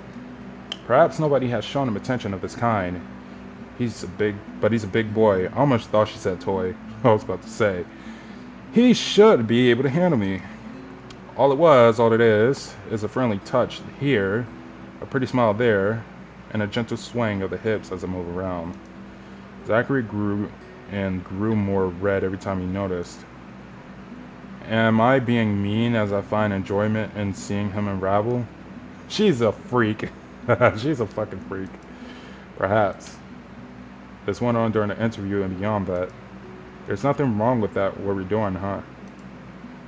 Perhaps nobody has shown him attention of this kind. He's a big boy. I almost thought she said toy. I was about to say. He should be able to handle me. All it is a friendly touch here, a pretty smile there, and a gentle swing of the hips as I move around. Zachary grew more red every time he noticed. Am I being mean as I find enjoyment in seeing him unravel? She's a freak. She's a fucking freak. Perhaps. This went on during the interview and beyond that. There's nothing wrong with that, what we're doing, huh?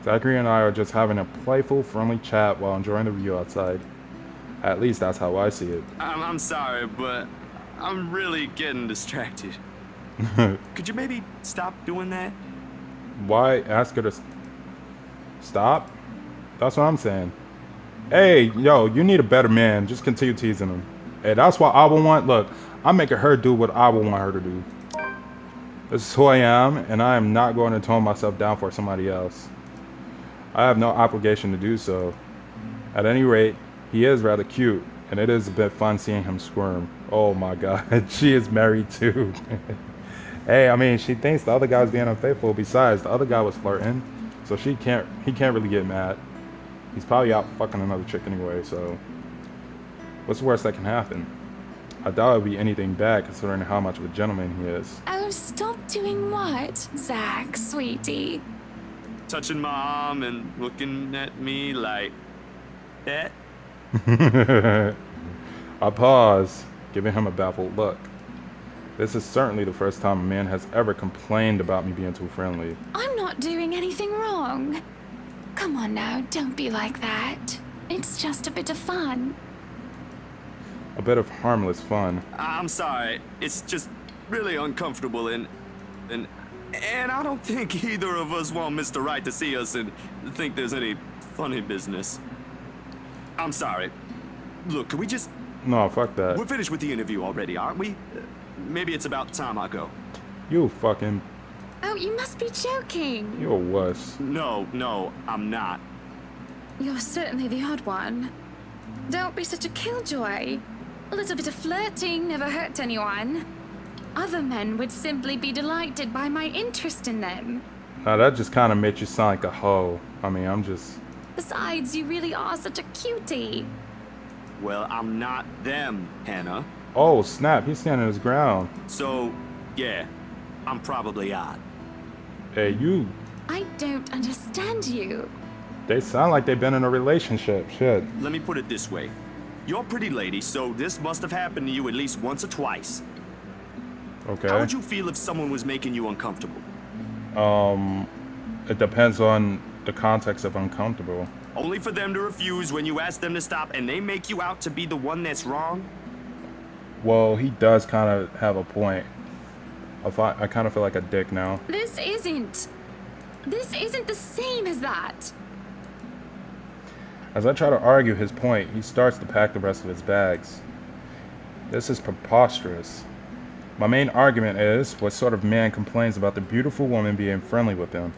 Zachary and I are just having a playful, friendly chat while enjoying the view outside. At least that's how I see it. I'm sorry, but I'm really getting distracted. Could you maybe stop doing that? Why ask her to stop? That's what I'm saying. Hey, yo, you need a better man. Just continue teasing him. Hey, that's what I would want. Look, I'm making her do what I would want her to do. This is who I am, and I am not going to tone myself down for somebody else. I have no obligation to do so. At any rate, he is rather cute, and it is a bit fun seeing him squirm. Oh my god, she is married too. Hey, I mean, she thinks the other guy's being unfaithful. Besides, the other guy was flirting, so he can't really get mad. He's probably out fucking another chick anyway, so what's the worst that can happen? I doubt it would be anything bad considering how much of a gentleman he is. Oh, stop doing what, Zach, sweetie? Touching my arm and looking at me like that. I pause, giving him a baffled look. This is certainly the first time a man has ever complained about me being too friendly. I'm not doing anything wrong. Come on now, don't be like that. It's just a bit of fun. A bit of harmless fun. I'm sorry. It's just really uncomfortable and I don't think either of us want Mr. Wright to see us and think there's any funny business. I'm sorry. Look, can we just... No, fuck that. We're finished with the interview already, aren't we? Maybe it's about time I go. You fucking... Oh, you must be joking. You're a wuss. No, I'm not. You're certainly the odd one. Don't be such a killjoy. A little bit of flirting never hurt anyone. Other men would simply be delighted by my interest in them. Now that just kind of made you sound like a hoe. I mean, I'm just... Besides, you really are such a cutie. Well, I'm not them, Hannah. Oh, snap. He's standing his ground. So, yeah, I'm probably odd. Hey, you... I don't understand you. They sound like they've been in a relationship. Shit. Let me put it this way. You're a pretty lady, so this must have happened to you at least once or twice. Okay. How would you feel if someone was making you uncomfortable? It depends on the context of uncomfortable. Only for them to refuse when you ask them to stop and they make you out to be the one that's wrong? Well, he does kind of have a point. I kind of feel like a dick now. This isn't the same as that. As I try to argue his point, he starts to pack the rest of his bags. This is preposterous. My main argument is, what sort of man complains about the beautiful woman being friendly with him?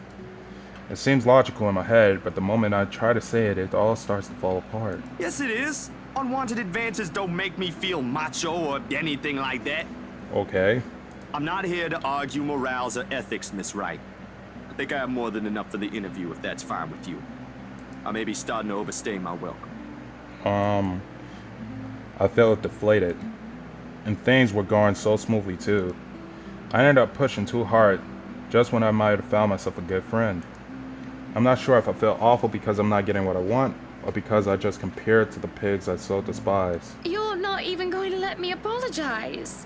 It seems logical in my head, but the moment I try to say it, it all starts to fall apart. Yes, it is. Unwanted advances don't make me feel macho or anything like that. Okay. I'm not here to argue morals or ethics, Miss Wright. I think I have more than enough for the interview, if that's fine with you. I may be starting to overstay my welcome. I felt deflated. And things were going so smoothly too. I ended up pushing too hard, just when I might have found myself a good friend. I'm not sure if I feel awful because I'm not getting what I want, or because I just compared to the pigs I so despise. You're not even going to let me apologize.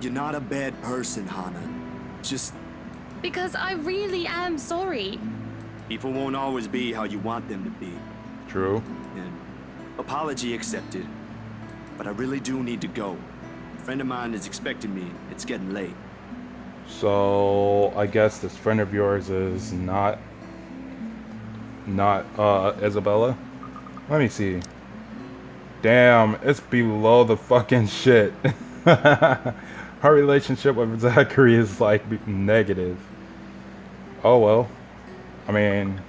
You're not a bad person, Hannah. Just Because I really am sorry. people won't always be how you want them to be. True. And apology accepted. But I really do need to go. A friend of mine is expecting me. It's getting late. So I guess this friend of yours is not Isabella? Let me see. Damn, it's below the fucking shit. Her relationship with Zachary is like negative. Oh well. I mean...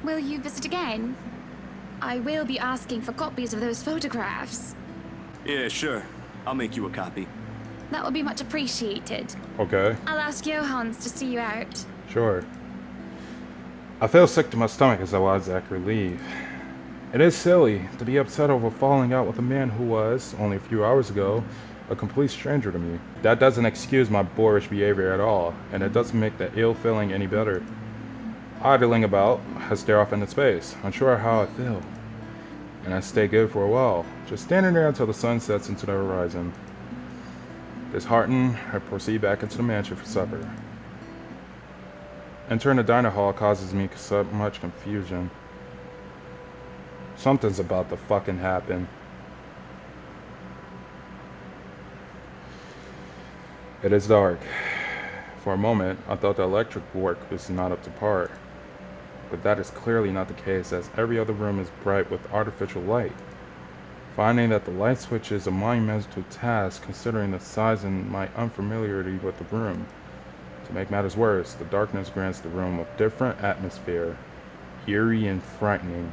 Will you visit again? I will be asking for copies of those photographs. Yeah, sure. I'll make you a copy. That will be much appreciated. Okay. I'll ask Johans to see you out. Sure. I feel sick to my stomach as I watch Zachary leave. It is silly to be upset over falling out with a man who was, only a few hours ago, a complete stranger to me. That doesn't excuse my boorish behavior at all, and it doesn't make the ill feeling any better. Idling about, I stare off into space, unsure how I feel. And I stay good for a while, just standing there until the sun sets into the horizon. Disheartened, I proceed back into the mansion for supper. Entering the diner hall causes me so much confusion. Something's about to fucking happen. It is dark. For a moment, I thought the electric work was not up to par. But that is clearly not the case, as every other room is bright with artificial light. Finding that the light switch is a monumental task considering the size and my unfamiliarity with the room. To make matters worse, the darkness grants the room a different atmosphere, eerie and frightening.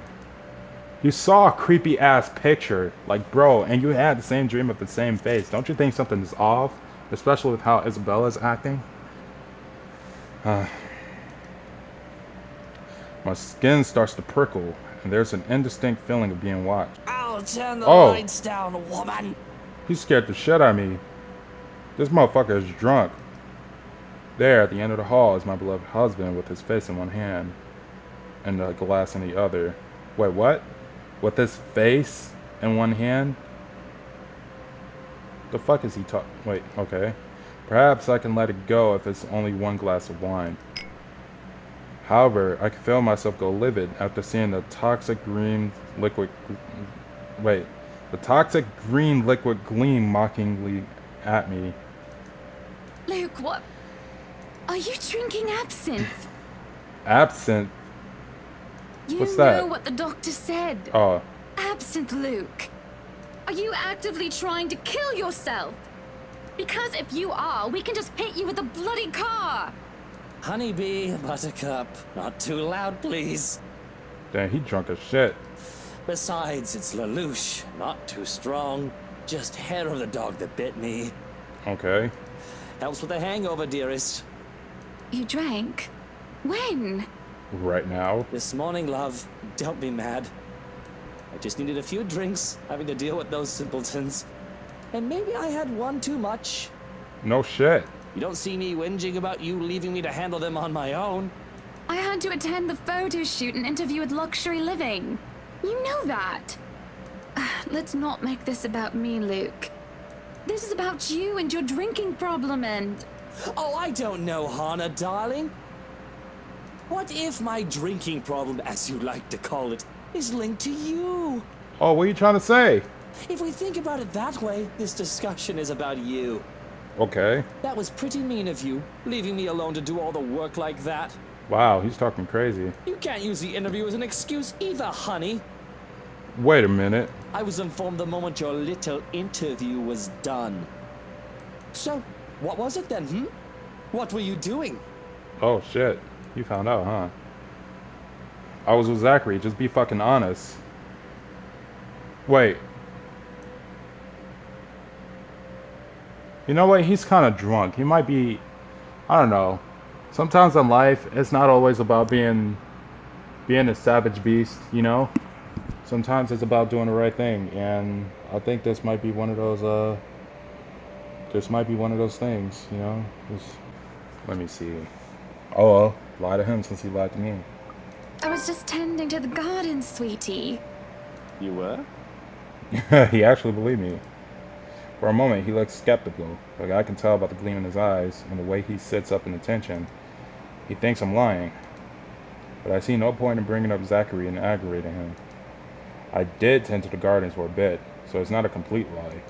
You saw a creepy ass picture, like bro, and you had the same dream of the same face. Don't you think something is off? Especially with how Isabella's acting? My skin starts to prickle, and there's an indistinct feeling of being watched. I'll turn the Oh. lights down, woman. He scared the shit out of me. This motherfucker is drunk. There, at the end of the hall, is my beloved husband with his face in one hand and a glass in the other. Wait, what? With his face in one hand? The fuck is he talking? Wait, okay. Perhaps I can let it go if it's only one glass of wine. However, I can feel myself go livid after seeing the toxic green liquid... the toxic green liquid gleam mockingly at me. Luke, what? Are you drinking absinthe? Absinthe? You What's that? know what the doctor said. Oh, Absinthe, Luke. Are you actively trying to kill yourself? Because if you are, we can just hit you with a bloody car. Honeybee, buttercup, not too loud, please. damn, he drunk as shit. Besides, it's Lelouch, not too strong. Just hair of the dog that bit me. Okay. Helps with the hangover, dearest. You drank? When? Right now. This morning, love. Don't be mad. I just needed a few drinks, having to deal with those simpletons. And maybe I had one too much. No shit. You don't see me whinging about you leaving me to handle them on my own. I had to attend the photo shoot and interview with Luxury Living. You know that. Let's not make this about me, Luke. This is about you and your drinking problem and... Oh, I don't know, Hannah, darling. What if my drinking problem, as you like to call it, is linked to you? Oh, what are you trying to say? If we think about it that way, this discussion is about you. Okay. That was pretty mean of you, leaving me alone to do all the work like that. Wow, he's talking crazy. You can't use the interview as an excuse either, honey. Wait a minute. I was informed the moment your little interview was done. So, what was it then, What were you doing? Oh shit. You found out, huh? I was with Zachary. Just be fucking honest. Wait. You know what? He's kind of drunk. He might be... I don't know. Sometimes in life, it's not always about being a savage beast, you know? Sometimes it's about doing the right thing. And I think this might be one of those this might be one of those things, you know? Just, let me see. Oh, well, lie to him since he lied to me. I was just tending to the garden, sweetie. You were? He actually believed me. For a moment, he looked skeptical, but I can tell by the gleam in his eyes and the way he sits up in attention. He thinks I'm lying. But I see no point in bringing up Zachary and aggravating him. I did tend to the gardens for a bit, so it's not a complete lie.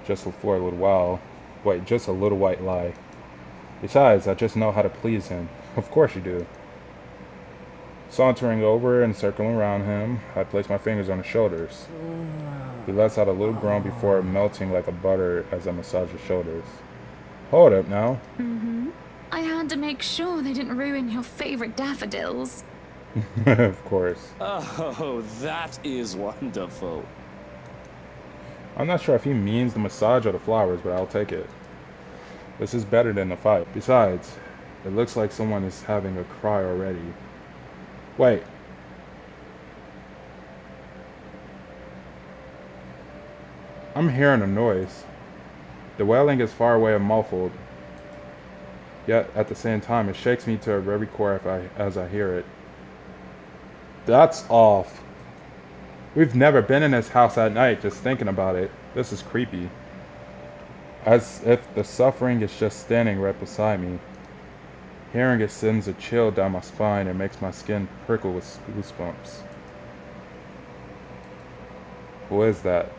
Just for a little while. Wait, just a little white lie. Besides, I just know how to please him. Of course you do. Sauntering over and circling around him, I place my fingers on his shoulders. He lets out a little groan before melting like a butter as I massage his shoulders. Hold up now. I had to make sure they didn't ruin your favorite daffodils. Of course. Oh, that is wonderful. I'm not sure if he means the massage or the flowers, but I'll take it. This is better than the fight. Besides, it looks like someone is having a cry already. Wait. I'm hearing a noise. The wailing is far away and muffled. Yet, at the same time, it shakes me to a very core as I hear it. That's off. We've never been in this house at night, just thinking about it. This is creepy. As if the suffering is just standing right beside me. Hearing it sends a chill down my spine and makes my skin prickle with goosebumps. Who is that?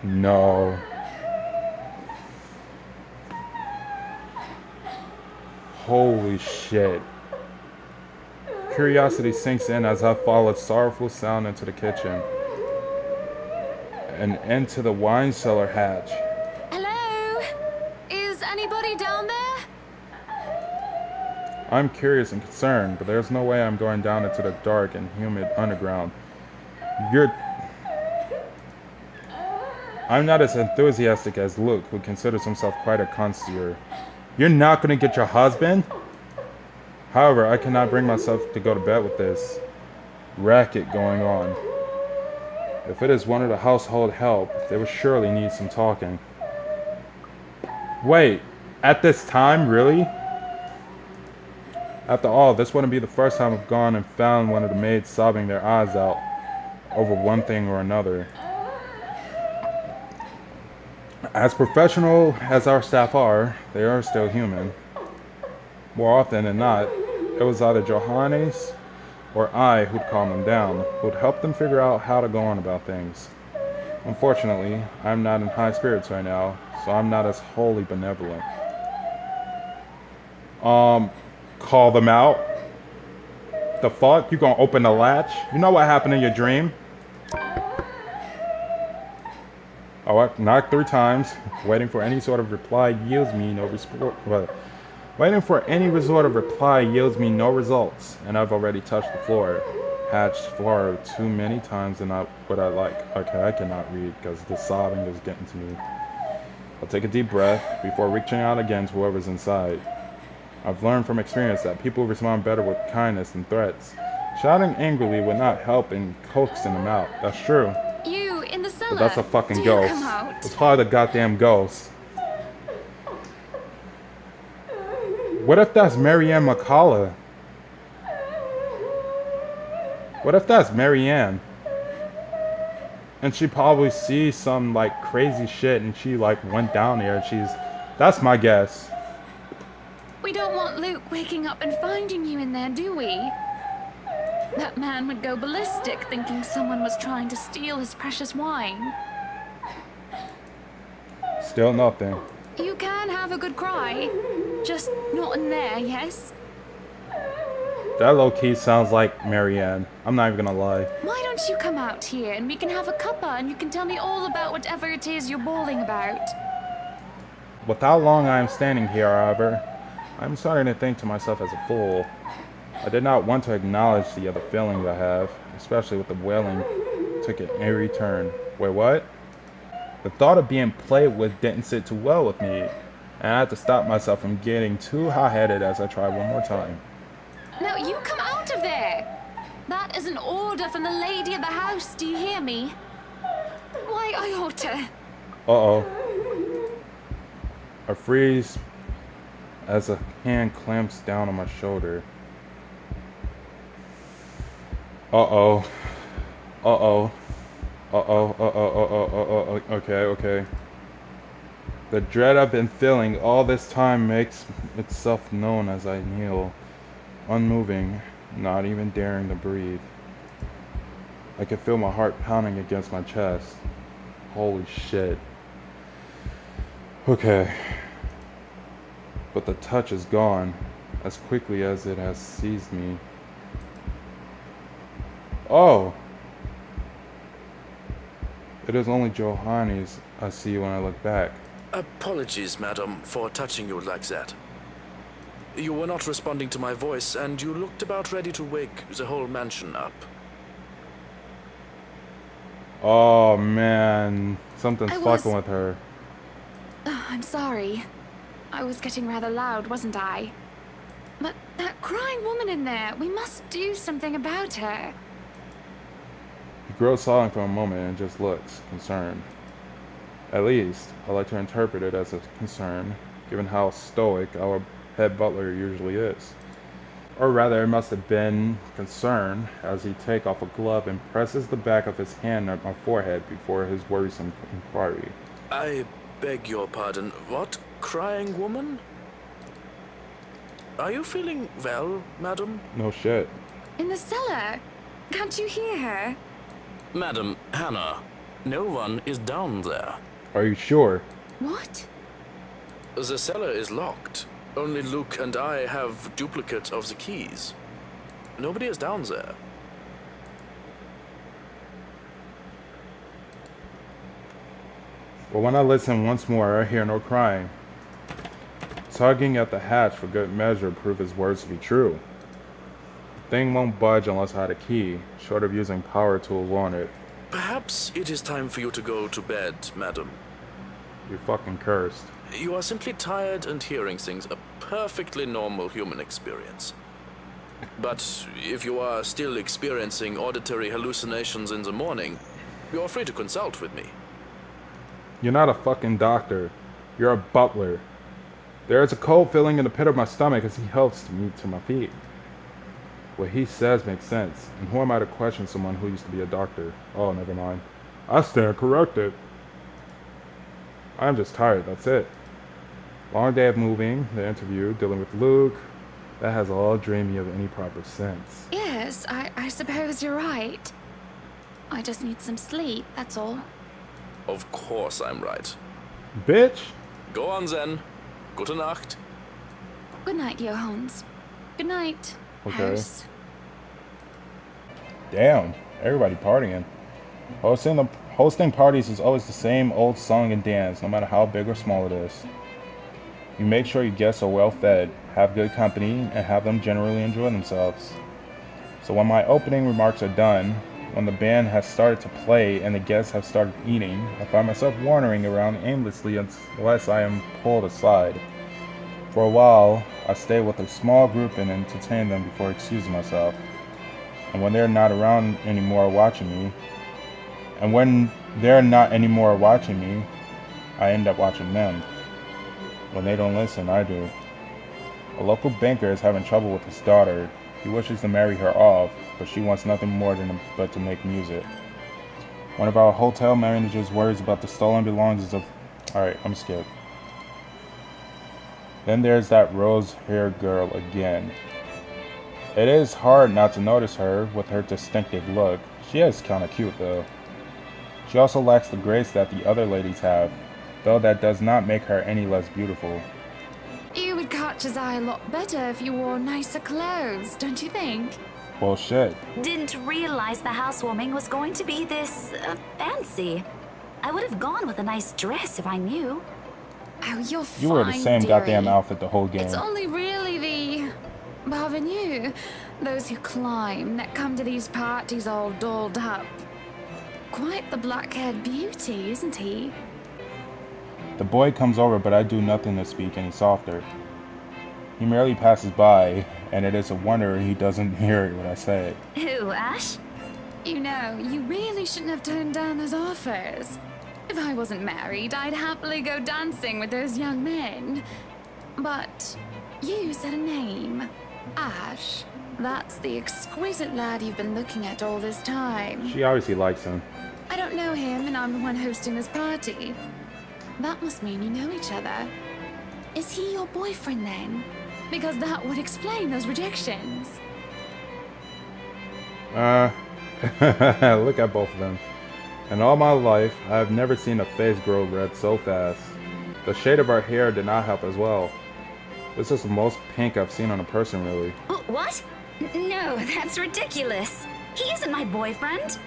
No. Holy shit. Curiosity sinks in as I follow a sorrowful sound into the kitchen and into the wine cellar hatch. Hello? Is anybody down there? I'm curious and concerned, but there's no way I'm going down into the dark and humid underground. I'm not as enthusiastic as Luke, who considers himself quite a connoisseur. You're not gonna get your husband? However, I cannot bring myself to go to bed with this racket going on. If it is one of the household help, they would surely need some talking. Wait, at this time, really? After all, this wouldn't be the first time I've gone and found one of the maids sobbing their eyes out over one thing or another. As professional as our staff are, they are still human. More often than not, it was either Johannes or I who'd calm them down, who'd help them figure out how to go on about things. Unfortunately, I'm not in high spirits right now, so I'm not as wholly benevolent. Call them out? The fuck? You gonna open the latch? You know what happened in your dream? Oh, I knocked 3 times. Waiting for any sort of reply yields me no Waiting for any sort of reply yields me no results, and I've already touched the floor. Hatched far too many times than what I like. Okay, I cannot read because the sobbing is getting to me. I'll take a deep breath before reaching out again to whoever's inside. I've learned from experience that people respond better with kindness than threats. Shouting angrily would not help in coaxing them out. That's true. You in the cellar? But that's a fucking Do ghost. come out? It's probably the goddamn ghost. What if that's Marianne McCullough? What if that's Marianne? And she probably sees some like crazy shit and she like went down there and that's my guess. We don't want Luke waking up and finding you in there, do we? That man would go ballistic thinking someone was trying to steal his precious wine. Still nothing. You can have a good cry. Just not in there, yes? That low-key sounds like Marianne. I'm not even gonna lie. Why don't you come out here and we can have a cuppa and you can tell me all about whatever it is you're bawling about? With how long I am standing here, however, I'm starting to think to myself as a fool. I did not want to acknowledge the other feelings I have, especially with the wailing took an eerie turn. Wait, what? The thought of being played with didn't sit too well with me, and I had to stop myself from getting too high-headed as I tried one more time. Now you come out of there! That is an order from the lady of the house, do you hear me? Why, I ought to... Uh-oh. I freeze as a hand clamps down on my shoulder. Uh-oh. Uh-oh. Uh-oh. Uh-oh. Okay. The dread I've been feeling all this time makes itself known as I kneel, unmoving, not even daring to breathe. I can feel my heart pounding against my chest. Holy shit. Okay. But the touch is gone as quickly as it has seized me. Oh! It is only Johannes I see when I look back. Apologies, madam, for touching you like that. You were not responding to my voice, and you looked about ready to wake the whole mansion up. Oh man, something's fucking with her. Oh, I'm sorry. I was getting rather loud, wasn't I? But that crying woman in there, we must do something about her. He grows silent for a moment and just looks concerned. At least, I like to interpret it as a concern, given how stoic our head butler usually is. Or rather, it must have been concern as he takes off a glove and presses the back of his hand on my forehead before his worrisome inquiry. I beg your pardon. What? Crying woman? Are you feeling well, madam? No shit. In the cellar. Can't you hear her? Madam, Hannah, no one is down there. Are you sure? What? The cellar is locked. Only Luke and I have duplicates of the keys. Nobody is down there. But when I listen once more, I hear no crying. Tugging at the hatch for good measure prove his words to be true. The thing won't budge unless I had a key, short of using power tools on it. Perhaps it is time for you to go to bed, madam. You're fucking cursed. You are simply tired and hearing things, a perfectly normal human experience. But if you are still experiencing auditory hallucinations in the morning, you are free to consult with me. You're not a fucking doctor. You're a butler. There is a cold feeling in the pit of my stomach as he helps me to my feet. What he says makes sense, and who am I to question someone who used to be a doctor? Oh, never mind. I stand corrected. I'm just tired, that's it. Long day of moving, the interview, dealing with Luke. That has all drained me of any proper sense. Yes, I suppose you're right. I just need some sleep, that's all. Of course I'm right. Bitch! Go on then. Gute Nacht. Good night, Johannes. Good night, Okay. house. Damn, everybody partying. Hosting parties is always the same old song and dance, no matter how big or small it is. You make sure your guests are well fed, have good company, and have them generally enjoy themselves. So when my opening remarks are done, when the band has started to play and the guests have started eating, I find myself wandering around aimlessly unless I am pulled aside. For a while, I stay with a small group and entertain them before excusing myself. And when they're not around anymore watching me, I end up watching them. When they don't listen, I do. A local banker is having trouble with his daughter. He wishes to marry her off, but she wants nothing more but to make music. One of our hotel managers worries about the stolen belongings of... Alright, I'm skipped. Then there's that rose-haired girl again. It is hard not to notice her with her distinctive look. She is kinda cute though. She also lacks the grace that the other ladies have, though that does not make her any less beautiful. You would catch his eye a lot better if you wore nicer clothes, don't you think? Well, shit. Didn't realize the housewarming was going to be this fancy. I would have gone with a nice dress if I knew. Oh, you're fine, You wear the same dearie. goddamn outfit the whole game. It's only really the parvenus, those who climb, that come to these parties all dolled up. Quite the black-haired beauty, isn't he? The boy comes over, but I do nothing to speak any softer. He merely passes by, and it is a wonder he doesn't hear what I say. Who, Ash? You know, you really shouldn't have turned down those offers. If I wasn't married, I'd happily go dancing with those young men. But you said a name. Ash. That's the exquisite lad you've been looking at all this time. She obviously likes him. I don't know him, and I'm the one hosting this party. That must mean you know each other. Is he your boyfriend then? Because that would explain those rejections. Look at both of them. In all my life, I have never seen a face grow red so fast. The shade of her hair did not help as well. This is the most pink I've seen on a person, really. What? No, that's ridiculous. He isn't my boyfriend.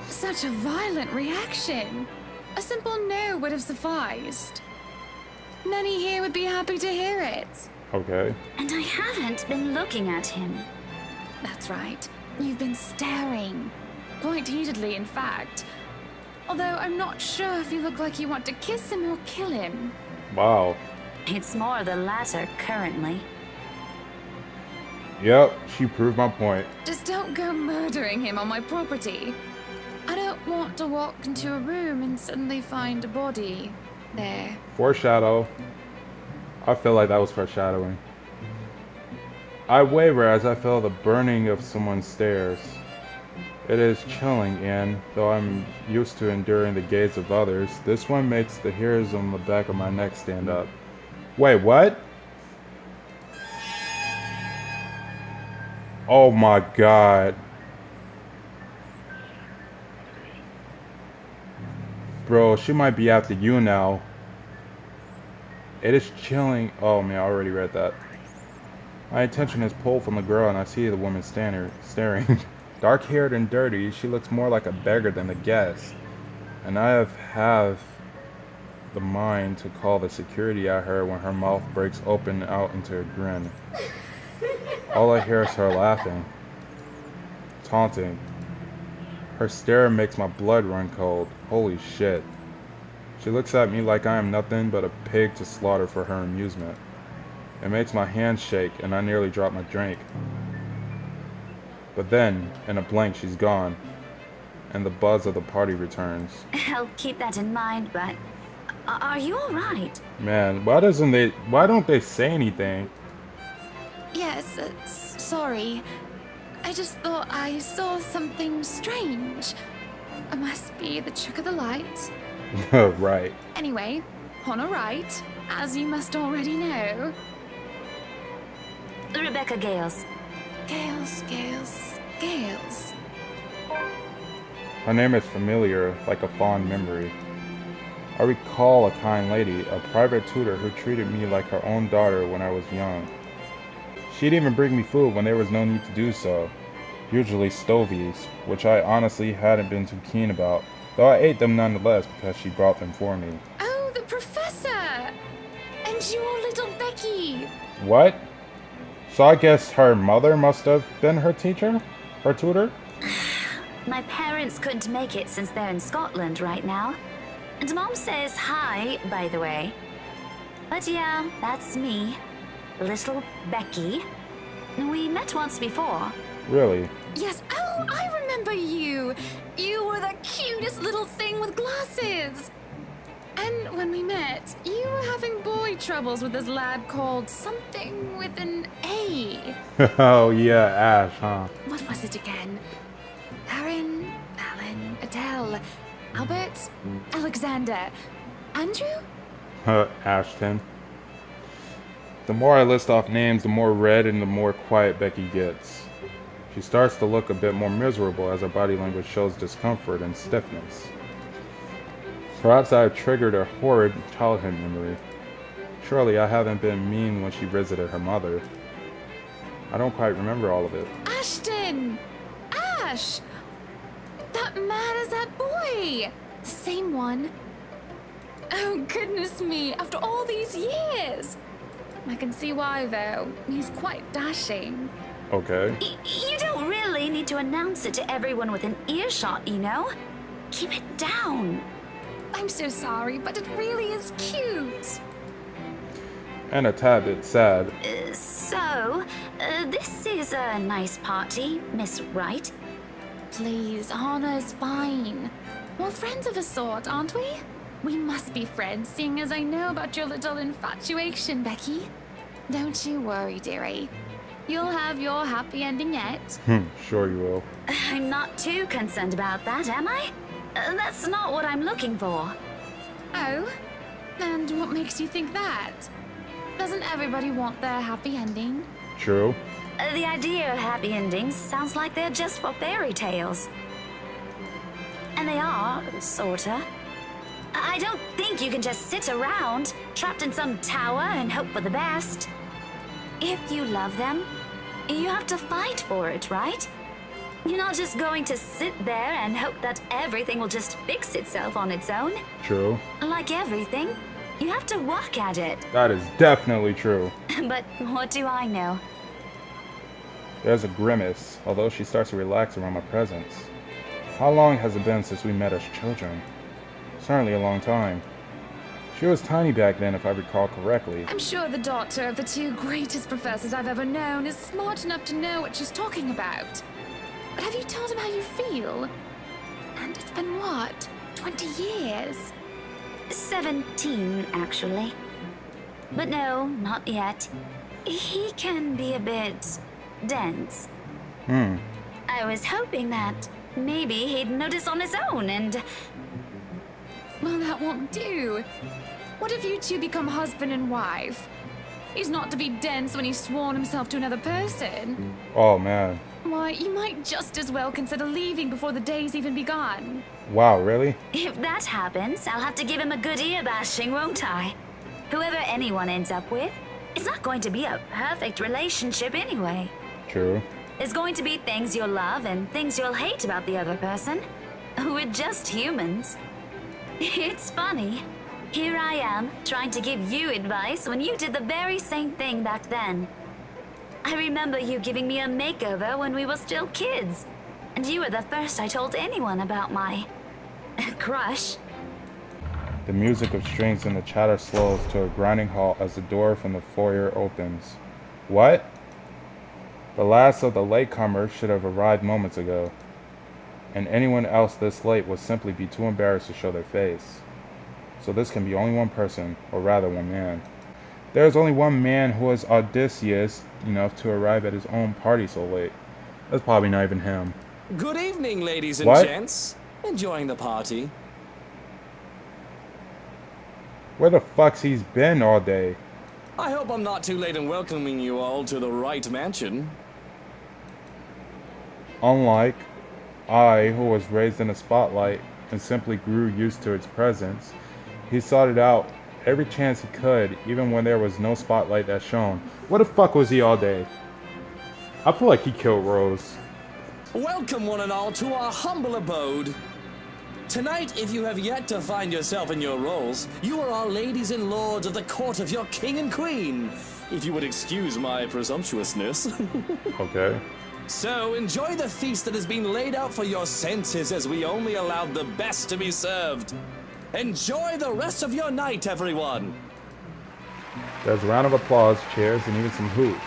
Such a violent reaction. A simple no would have sufficed. Many here would be happy to hear it. Okay. And I haven't been looking at him. That's right. You've been staring. Quite heatedly, in fact. Although I'm not sure if you look like you want to kiss him or kill him. Wow. It's more the latter currently. Yep, she proved my point. Just don't go murdering him on my property. I don't want to walk into a room and suddenly find a body there. Foreshadow. I feel like that was foreshadowing. I waver as I feel the burning of someone's stares. It is chilling, and though I'm used to enduring the gaze of others, this one makes the hairs on the back of my neck stand up. Wait, what? Oh my god. Bro, she might be after you now. It is chilling. Oh man, I already read that. My attention is pulled from the girl and I see the woman staring. Dark-haired and dirty, she looks more like a beggar than a guest. And I have the mind to call the security at her when her mouth breaks open out into a grin. All I hear is her laughing. Taunting. Her stare makes my blood run cold. Holy shit. She looks at me like I am nothing but a pig to slaughter for her amusement. It makes my hands shake and I nearly drop my drink. But then, in a blink, she's gone. And the buzz of the party returns. I'll keep that in mind, but are you alright? Man, why don't they say anything? Yes, sorry. I just thought I saw something strange. It must be the trick of the light. Right. Anyway, on a right, as you must already know. Rebecca Gales. Gales. Her name is familiar, like a fond memory. I recall a kind lady, a private tutor who treated me like her own daughter when I was young. She'd even bring me food when there was no need to do so, usually stovies, which I honestly hadn't been too keen about, though I ate them nonetheless because she brought them for me. Oh, the professor! And your little Becky! What? So I guess her mother must have been her teacher? Her tutor? My parents couldn't make it since they're in Scotland right now. And Mom says hi, by the way. But yeah, that's me. Little Becky. We met once before. Really? Yes, oh, I remember you! You were the cutest little thing with glasses! And when we met, you were having boy troubles with this lad called something with an A. Oh yeah, Ash, huh? What was it again? Aaron, Alan, Adele, Albert, Alexander, Andrew? Ashton. The more I list off names, the more red and the more quiet Becky gets. She starts to look a bit more miserable as her body language shows discomfort and stiffness. Perhaps I have triggered a horrid childhood memory. Surely I haven't been mean when she visited her mother. I don't quite remember all of it. Ashton! Ash! That man is that boy! The same one. Oh, goodness me, after all these years! I can see why, though. He's quite dashing. Okay. You don't really need to announce it to everyone within earshot, you know? Keep it down. I'm so sorry, but it really is cute. And a tad bit sad. This is a nice party, Miss Wright. Please, Anna's fine. We're friends of a sort, aren't we? We must be friends, seeing as I know about your little infatuation, Becky. Don't you worry, dearie. You'll have your happy ending yet. Sure you will. I'm not too concerned about that, am I? That's not what I'm looking for. Oh? And what makes you think that? Doesn't everybody want their happy ending? True. The idea of happy endings sounds like they're just for fairy tales. And they are, sorta. I don't think you can just sit around, trapped in some tower and hope for the best. If you love them, you have to fight for it, right? You're not just going to sit there and hope that everything will just fix itself on its own. True. Like everything, you have to work at it. That is definitely true. But what do I know? There's a grimace, although she starts to relax around my presence. How long has it been since we met as children? Certainly a long time. She was tiny back then, if I recall correctly. I'm sure the daughter of the two greatest professors I've ever known is smart enough to know what she's talking about. But have you told him how you feel? And it's been what? 20 years? 17, actually. But no, not yet. He can be a bit dense. I was hoping that maybe he'd notice on his own and... Well, that won't do. What if you two become husband and wife? He's not to be dense when he's sworn himself to another person. Oh, man. Why, you might just as well consider leaving before the day's even begun. Wow, really? If that happens, I'll have to give him a good ear bashing, won't I? Whoever anyone ends up with, it's not going to be a perfect relationship anyway. True. There's going to be things you'll love and things you'll hate about the other person. We're just humans. It's funny. Here I am, trying to give you advice when you did the very same thing back then. I remember you giving me a makeover when we were still kids. And you were the first I told anyone about my... crush. The music of strings and the chatter slows to a grinding halt as the door from the foyer opens. What? The last of the latecomers should have arrived moments ago. And anyone else this late would simply be too embarrassed to show their face. So this can be only one person, or rather one man. There is only one man who is audacious enough to arrive at his own party so late. That's probably not even him. Good evening, ladies and What? gents. Enjoying the party? Where the fuck's he's been all day? I hope I'm not too late in welcoming you all to the Wright Mansion. Unlike I, who was raised in the spotlight and simply grew used to its presence, he sought it out every chance he could, even when there was no spotlight that shone. What the fuck was he all day? I feel like he killed Rose. Welcome one and all to our humble abode. Tonight, if you have yet to find yourself in your roles, you are our ladies and lords of the court of your king and queen, if you would excuse my presumptuousness. Okay. So, enjoy the feast that has been laid out for your senses as we only allowed the best to be served. Enjoy the rest of your night, everyone! There's a round of applause, cheers, and even some hoots.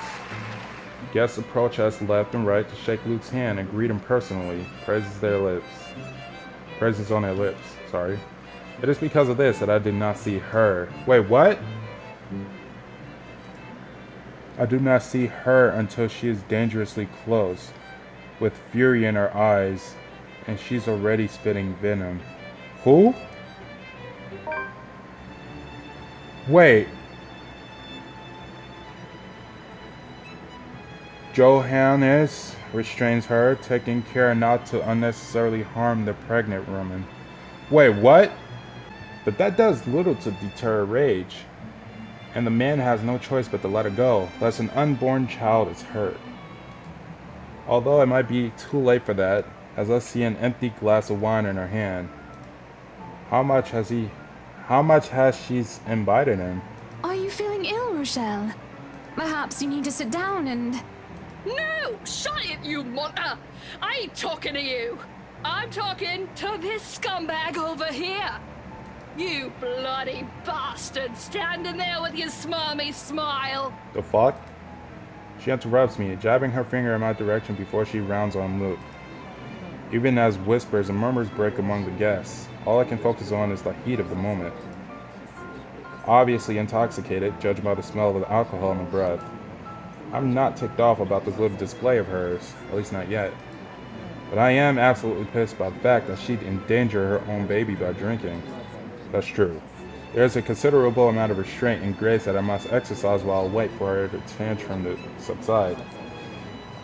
Guests approach us left and right to shake Luke's hand and greet him personally. Praises on their lips, sorry. It is because of this that I did not see her. Wait, what? I do not see her until she is dangerously close, with fury in her eyes, and she's already spitting venom. Who? Wait. Johannes restrains her, taking care not to unnecessarily harm the pregnant woman. Wait, what? But that does little to deter rage, and the man has no choice but to let her go, lest an unborn child is hurt. Although it might be too late for that, as I see an empty glass of wine in her hand. How much has she invited him? Are you feeling ill, Rochelle? Perhaps you need to sit down and... No! Shut it, you monster! I ain't talking to you! I'm talking to this scumbag over here! You bloody bastard, standing there with your smarmy smile. The fuck? She interrupts me, jabbing her finger in my direction before she rounds on Luke. Even as whispers and murmurs break among the guests, all I can focus on is the heat of the moment. Obviously intoxicated, judging by the smell of the alcohol in the breath. I'm not ticked off about this little display of hers, at least not yet. But I am absolutely pissed by the fact that she'd endanger her own baby by drinking. That's true. There's a considerable amount of restraint and grace that I must exercise while I wait for her tantrum to subside.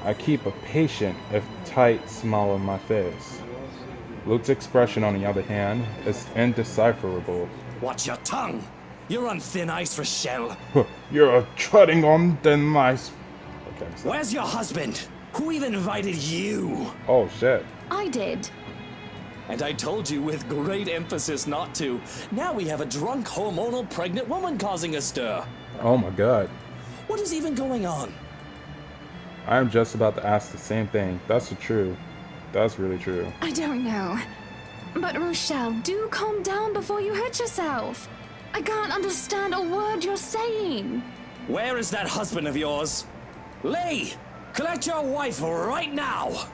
I keep a patient, if tight, smile on my face. Luke's expression, on the other hand, is indecipherable. Watch your tongue! You're on thin ice, Rochelle. You're treading on thin ice. Okay, where's your husband? Who even invited you? Oh, shit. I did. And I told you with great emphasis not to. Now we have a drunk, hormonal, pregnant woman causing a stir. Oh my god. What is even going on? I am just about to ask the same thing. That's true. That's really true. I don't know. But Rochelle, do calm down before you hurt yourself. I can't understand a word you're saying. Where is that husband of yours? Lee! Collect your wife right now!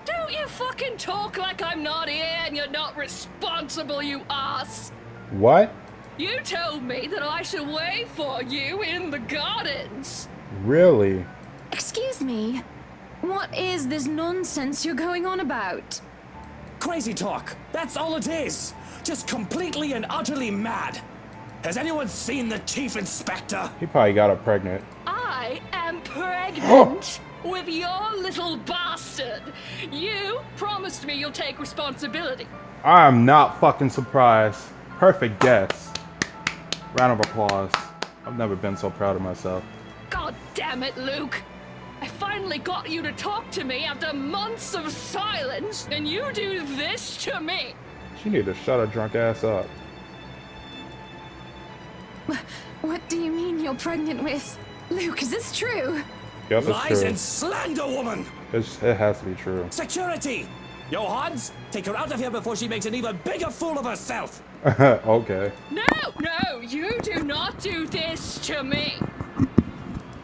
Don't you fucking talk like I'm not here and you're not responsible, you ass! What? You told me that I should wait for you in the gardens. Really? Excuse me. What is this nonsense you're going on about? Crazy talk. That's all it is. Just completely and utterly mad. Has anyone seen the chief inspector? He probably got her pregnant. I am pregnant with your little bastard. You promised me you'll take responsibility. I am not fucking surprised. Perfect guess. Round of applause. I've never been so proud of myself. God damn it, Luke. I finally got you to talk to me after months of silence, and you do this to me. She need to shut her drunk ass up. What do you mean you're pregnant with? Luke, is this true? Yep, it's Lies true. and slander, woman! It has to be true. Security! Yo, Hans, take her out of here before she makes an even bigger fool of herself! Okay. No, you do not do this to me.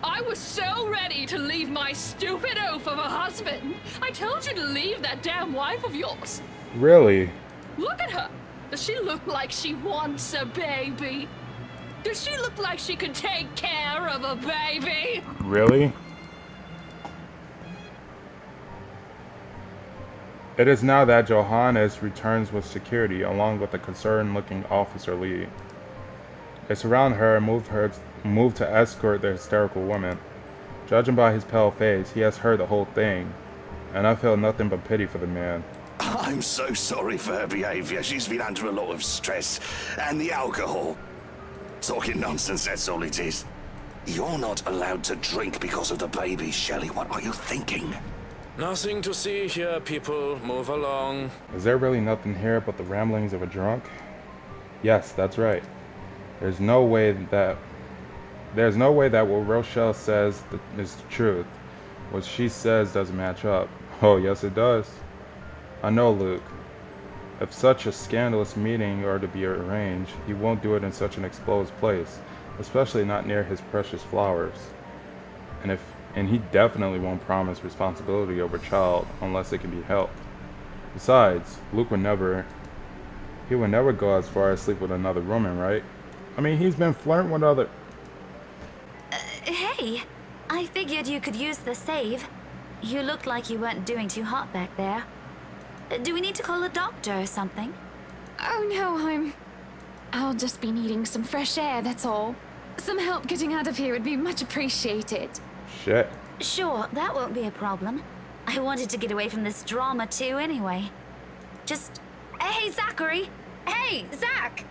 I was so ready to leave my stupid oaf of a husband. I told you to leave that damn wife of yours. Really? Look at her. Does she look like she wants a baby? Does she look like she could take care of a baby? Really? It is now that Johannes returns with security, along with a concerned-looking Officer Lee. They surround her and move to escort the hysterical woman. Judging by his pale face, he has heard the whole thing, and I feel nothing but pity for the man. I'm so sorry for her behavior. She's been under a lot of stress. And the alcohol. Talking nonsense, that's all it is. You're not allowed to drink because of the baby, Shelley. What are you thinking? Nothing to see here, people. Move along. Is there really nothing here but the ramblings of a drunk? Yes, that's right. There's no way that what Rochelle says is the truth. What she says doesn't match up. Oh, yes it does. I know Luke. If such a scandalous meeting are to be arranged, he won't do it in such an exposed place, especially not near his precious flowers. And he definitely won't promise responsibility over a child unless it can be helped. Besides, Luke would never go as far as sleep with another woman, right? I mean, he's been flirting with other... Hey, I figured you could use the save. You looked like you weren't doing too hot back there. Do we need to call a doctor or something? Oh no, I'll just be needing some fresh air, that's all. Some help getting out of here would be much appreciated. Shit. Sure, that won't be a problem. I wanted to get away from this drama too anyway. Just... Hey, Zachary! Hey, Zach!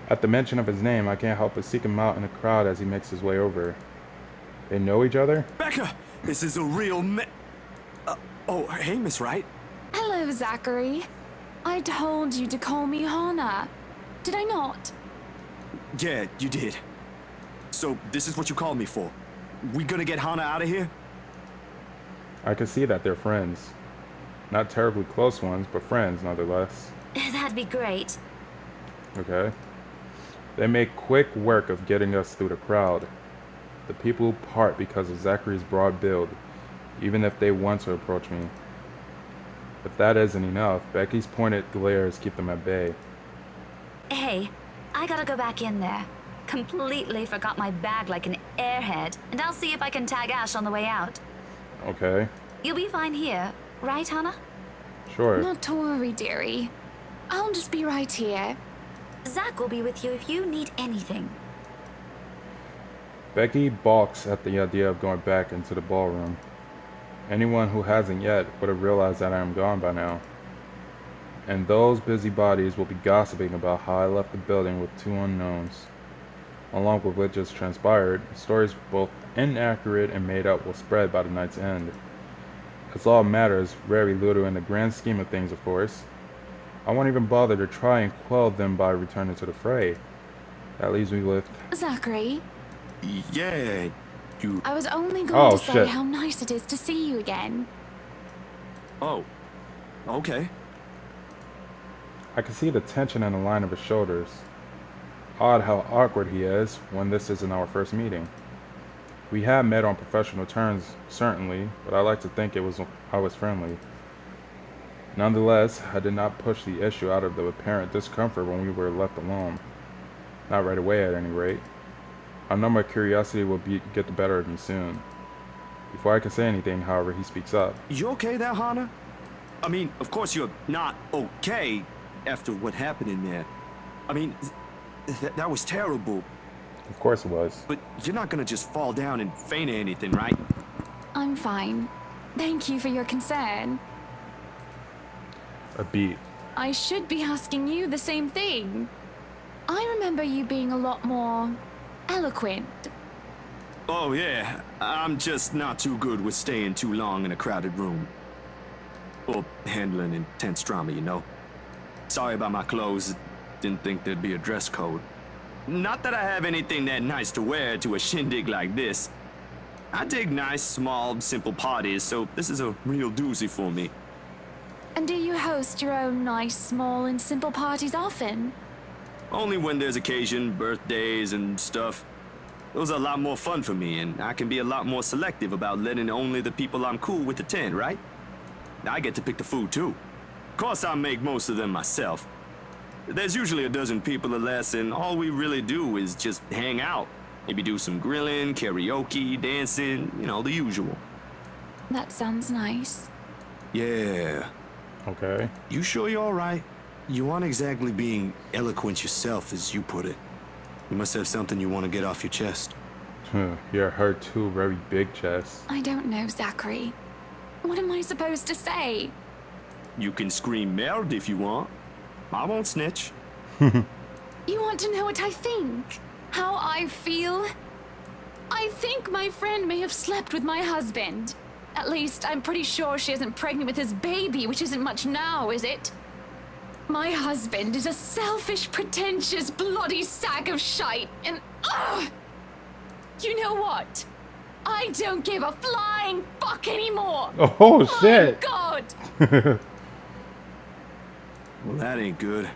At the mention of his name, I can't help but seek him out in the crowd as he makes his way over. They know each other? Becca, this is a real oh, hey, Miss Wright. Hello, Zachary. I told you to call me Hannah. Did I not? Yeah, you did. So, this is what you called me for. We gonna get Hannah out of here? I can see that they're friends. Not terribly close ones, but friends nonetheless. That'd be great. Okay. They make quick work of getting us through the crowd. The people part because of Zachary's broad build, even if they want to approach me. If that isn't enough, Becky's pointed glares keep them at bay. Hey, I gotta go back in there. Completely forgot my bag like an airhead, and I'll see if I can tag Ash on the way out. Okay. You'll be fine here, right, Hannah? Sure. Not to worry, dearie. I'll just be right here. Zach will be with you if you need anything. Becky balks at the idea of going back into the ballroom. Anyone who hasn't yet would have realized that I am gone by now. And those busybodies will be gossiping about how I left the building with 2 unknowns. Along with what just transpired, stories both inaccurate and made up will spread by the night's end. It's all matters very little in the grand scheme of things, of course. I won't even bother to try and quell them by returning to the fray. That leaves me with... Zachary? Yeah, you... I was only going to say shit. how nice it is to see you again. Oh, okay. I can see the tension in the line of his shoulders. Odd how awkward he is when this isn't our first meeting. We had met on professional terms, certainly, but I like to think I was friendly. Nonetheless, I did not push the issue out of the apparent discomfort when we were left alone. Not right away, at any rate. I know my curiosity will get the better of me soon. Before I can say anything, however, he speaks up. You okay there, Hannah? I mean, of course you're not okay after what happened in there. I mean, that was terrible. Of course it was. But you're not gonna just fall down and faint or anything, right? I'm fine. Thank you for your concern. A beat. I should be asking you the same thing. I remember you being a lot more eloquent. Oh yeah, I'm just not too good with staying too long in a crowded room. Or handling intense drama, you know. Sorry about my clothes. Didn't think there'd be a dress code. Not that I have anything that nice to wear to a shindig like this. I dig nice, small, simple parties, so this is a real doozy for me. And do you host your own nice, small, and simple parties often? Only when there's occasion, birthdays and stuff. Those are a lot more fun for me, and I can be a lot more selective about letting only the people I'm cool with attend, right? I get to pick the food too. Of course, I make most of them myself. There's usually a dozen people or less, and all we really do is just hang out. Maybe do some grilling, karaoke, dancing, you know, the usual. That sounds nice. Yeah. Okay. You sure you're all right? You aren't exactly being eloquent yourself, as you put it. You must have something you want to get off your chest. You're her two very big chests. I don't know, Zachary. What am I supposed to say? You can scream Merd if you want. I won't snitch. You want to know what I think? How I feel? I think my friend may have slept with my husband. At least, I'm pretty sure she isn't pregnant with his baby, which isn't much now, is it? My husband is a selfish, pretentious, bloody sack of shite, and you know what? I don't give a flying fuck anymore! Oh, shit! My God! Well, that ain't good.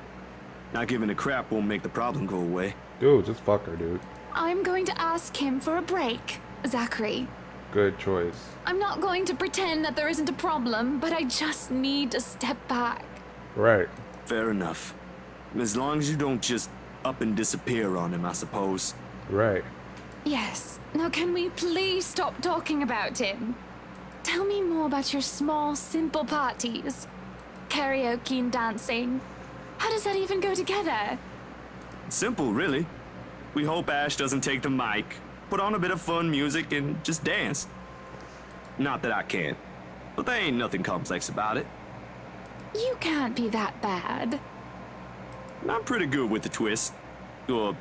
Not giving a crap won't make the problem go away. Dude, just fuck her, dude. I'm going to ask him for a break, Zachary. Good choice. I'm not going to pretend that there isn't a problem, but I just need to step back. Right. Fair enough. As long as you don't just up and disappear on him, I suppose. Right. Yes. Now can we please stop talking about him? Tell me more about your small, simple parties. Karaoke and dancing. How does that even go together? Simple, really. We hope Ash doesn't take the mic, put on a bit of fun music, and just dance. Not that I can, but there ain't nothing complex about it. You can't be that bad. I'm pretty good with the twist. Or,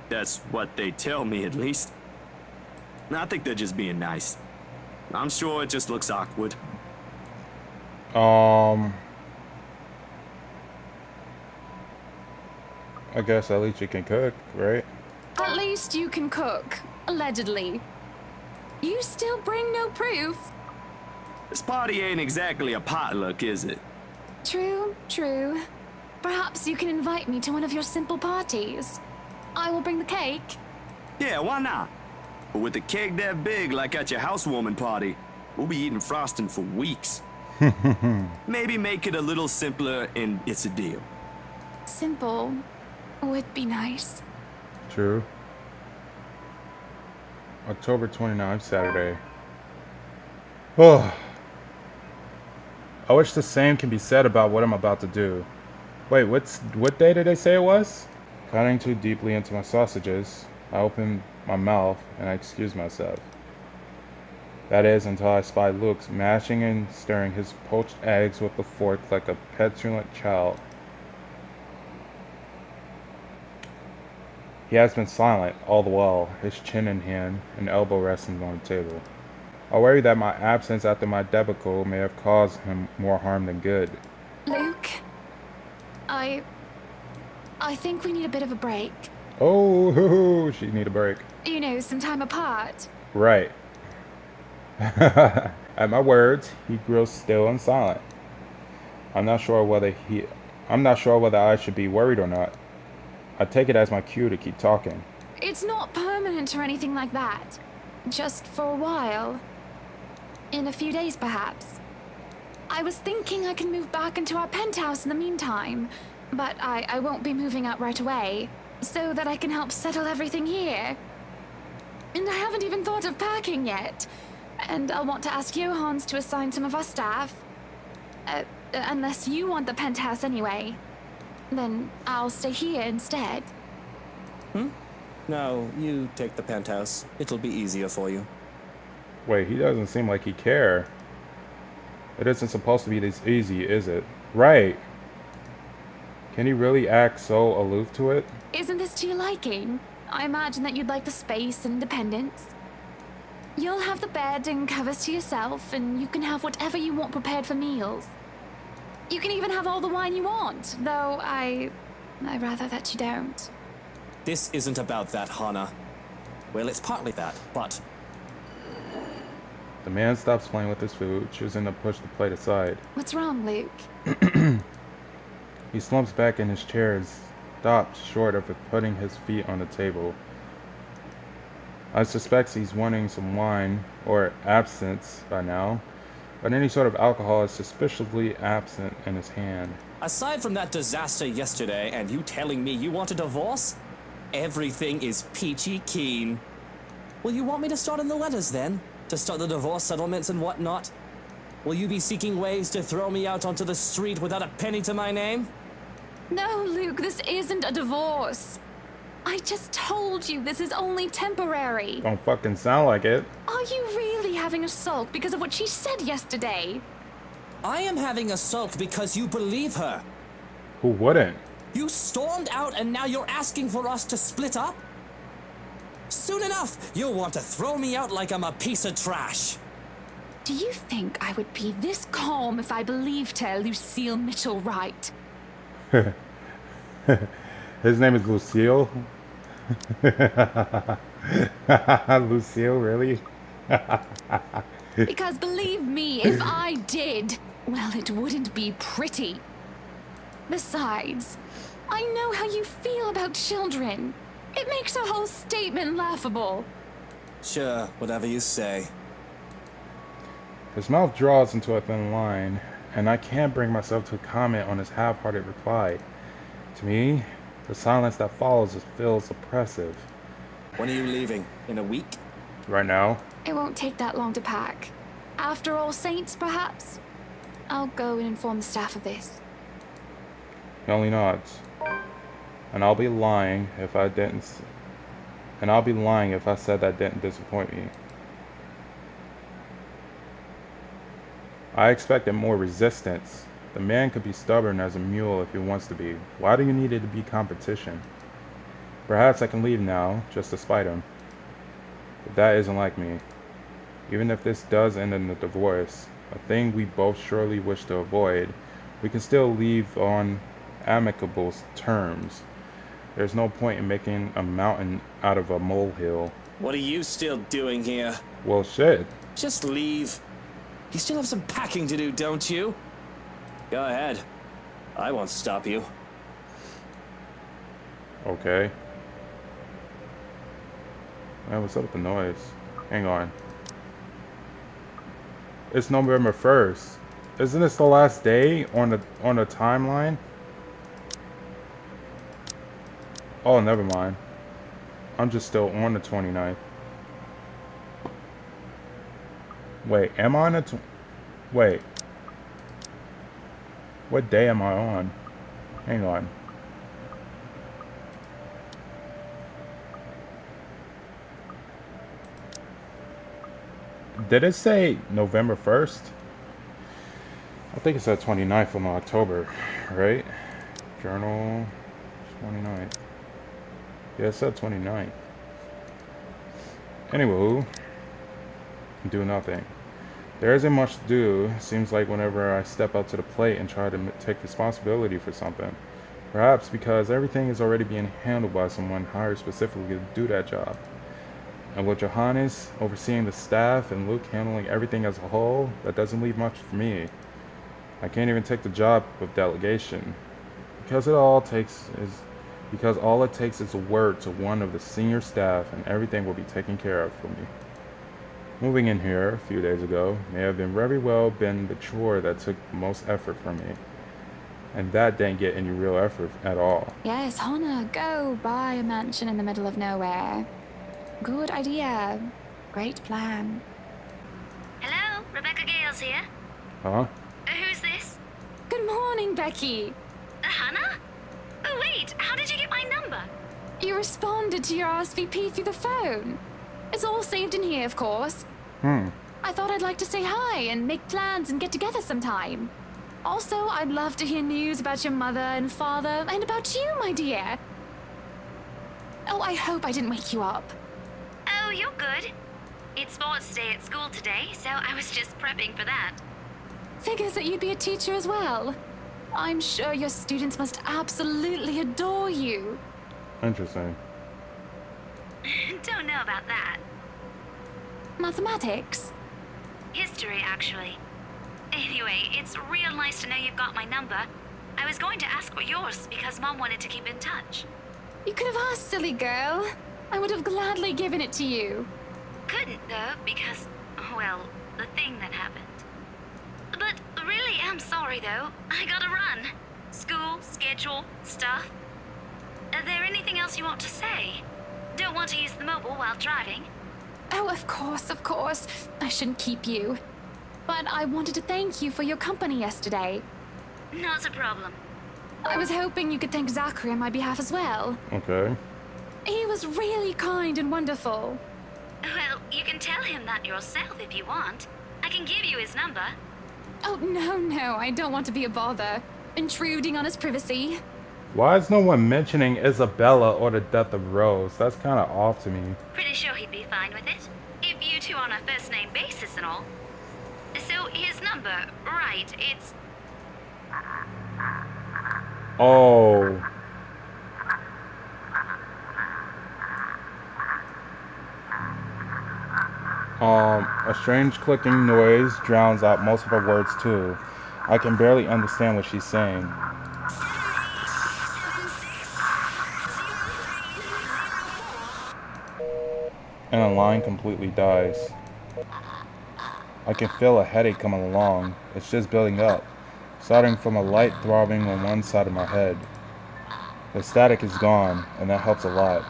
that's what they tell me, at least. I think they're just being nice. I'm sure it just looks awkward. I guess at least you can cook, right? At least you can cook, allegedly. You still bring no proof. This party ain't exactly a potluck, is it? True, true. Perhaps you can invite me to one of your simple parties. I will bring the cake. Yeah, why not? But with a cake that big, like at your housewarming party, we'll be eating frosting for weeks. Maybe make it a little simpler and it's a deal. Simple would be nice. True. October 29th, Saturday. Oh. I wish the same can be said about what I'm about to do. Wait, what day did they say it was? Cutting too deeply into my sausages, I opened my mouth and I excused myself. That is, until I spied Luke mashing and stirring his poached eggs with a fork like a petulant child. He has been silent all the while, his chin in hand and elbow resting on the table. I worry that my absence after my debacle may have caused him more harm than good. Luke, I think we need a bit of a break. Oh, she need a break. You know, some time apart. Right. At my words, he grew still and silent. I'm not sure whether I should be worried or not. I take it as my cue to keep talking. It's not permanent or anything like that. Just for a while. In a few days, perhaps. I was thinking I can move back into our penthouse in the meantime, but I won't be moving out right away, so that I can help settle everything here. And I haven't even thought of packing yet. And I'll want to ask Johans to assign some of our staff. Unless you want the penthouse anyway. Then I'll stay here instead. No, you take the penthouse. It'll be easier for you. Wait, he doesn't seem like he care. It isn't supposed to be this easy, is it? Right. Can he really act so aloof to it? Isn't this to your liking? I imagine that you'd like the space and independence. You'll have the bed and covers to yourself, and you can have whatever you want prepared for meals. You can even have all the wine you want, though I'd rather that you don't. This isn't about that, Hannah. Well, it's partly that, but... The man stops playing with his food, choosing to push the plate aside. What's wrong, Luke? He slumps back in his chair and stops short of putting his feet on the table. I suspect he's wanting some wine, or absinthe by now, but any sort of alcohol is suspiciously absent in his hand. Aside from that disaster yesterday and you telling me you want a divorce, everything is peachy keen. Will you want me to start on the letters then? To start the divorce settlements and whatnot? Will you be seeking ways to throw me out onto the street without a penny to my name? No, Luke, this isn't a divorce. I just told you this is only temporary. Don't fucking sound like it. Are you really having a sulk because of what she said yesterday? I am having a sulk because you believe her. Who wouldn't? You stormed out and now you're asking for us to split up? Soon enough, you'll want to throw me out like I'm a piece of trash. Do you think I would be this calm if I believed her, Lucille Mitchell Wright? His name is Lucille? Lucille, really? Because believe me, if I did, well, it wouldn't be pretty. Besides, I know how you feel about children. It makes her whole statement laughable. Sure, whatever you say. His mouth draws into a thin line, and I can't bring myself to comment on his half-hearted reply. To me, the silence that follows feels oppressive. When are you leaving? In a week? Right now? It won't take that long to pack. After All Saints, perhaps? I'll go and inform the staff of this. He only nods. And I'll be lying if I said that didn't disappoint me. I expected more resistance. The man could be stubborn as a mule if he wants to be. Why do you need it to be competition? Perhaps I can leave now, just to spite him. But that isn't like me. Even if this does end in a divorce, a thing we both surely wish to avoid, we can still leave on amicable terms. There's no point in making a mountain out of a molehill. What are you still doing here? Well, shit. Just leave. You still have some packing to do, don't you? Go ahead. I won't stop you. Okay. Man, what's up with the noise? Hang on. It's November 1st. Isn't this the last day on the timeline? Oh, never mind. I'm just still on the 29th. Wait, am I on the wait. What day am I on? Hang on. Did it say November 1st? I think it said 29th of October, right? Journal 29th. Yeah, it said 29th. Anywho, do nothing. There isn't much to do. Seems like whenever I step up to the plate and try to take responsibility for something. Perhaps because everything is already being handled by someone hired specifically to do that job. And with Johannes overseeing the staff and Luke handling everything as a whole, that doesn't leave much for me. I can't even take the job of delegation. Because all it takes is a word to one of the senior staff and everything will be taken care of for me. Moving in here a few days ago may have been very well been the chore that took the most effort from me. And that didn't get any real effort at all. Yes, Hannah, go buy a mansion in the middle of nowhere. Good idea. Great plan. Hello, Rebecca Gales here. Huh? Who's this? Good morning, Becky. Hannah? Oh, wait, how did you get my number? You responded to your RSVP through the phone. It's all saved in here, of course. I thought I'd like to say hi and make plans and get together sometime. Also, I'd love to hear news about your mother and father and about you, my dear. Oh, I hope I didn't wake you up. Oh, you're good. It's sports day at school today, so I was just prepping for that. Figures that you'd be a teacher as well. I'm sure your students must absolutely adore you. Interesting. Don't know about that. Mathematics? History, actually. Anyway, it's real nice to know you've got my number. I was going to ask for yours because Mom wanted to keep in touch. You could have asked, silly girl. I would have gladly given it to you. Couldn't, though, because, well, the thing that happened. But really am sorry, though. I gotta run. School, schedule, stuff. Is there anything else you want to say? Don't want to use the mobile while driving? Oh, of course, of course. I shouldn't keep you. But I wanted to thank you for your company yesterday. Not a problem. I was hoping you could thank Zachary on my behalf as well. Okay. He was really kind and wonderful. Well, you can tell him that yourself if you want. I can give you his number. Oh, no, I don't want to be a bother. Intruding on his privacy. Why is no one mentioning Isabella or the death of Rose? That's kind of off to me. Pretty sure he'd be fine with it. If you two are on a first-name basis and all. So, his number, right, it's... Oh. A strange clicking noise drowns out most of her words too. I can barely understand what she's saying. And the line completely dies. I can feel a headache coming along. It's just building up, starting from a light throbbing on one side of my head. The static is gone, and that helps a lot.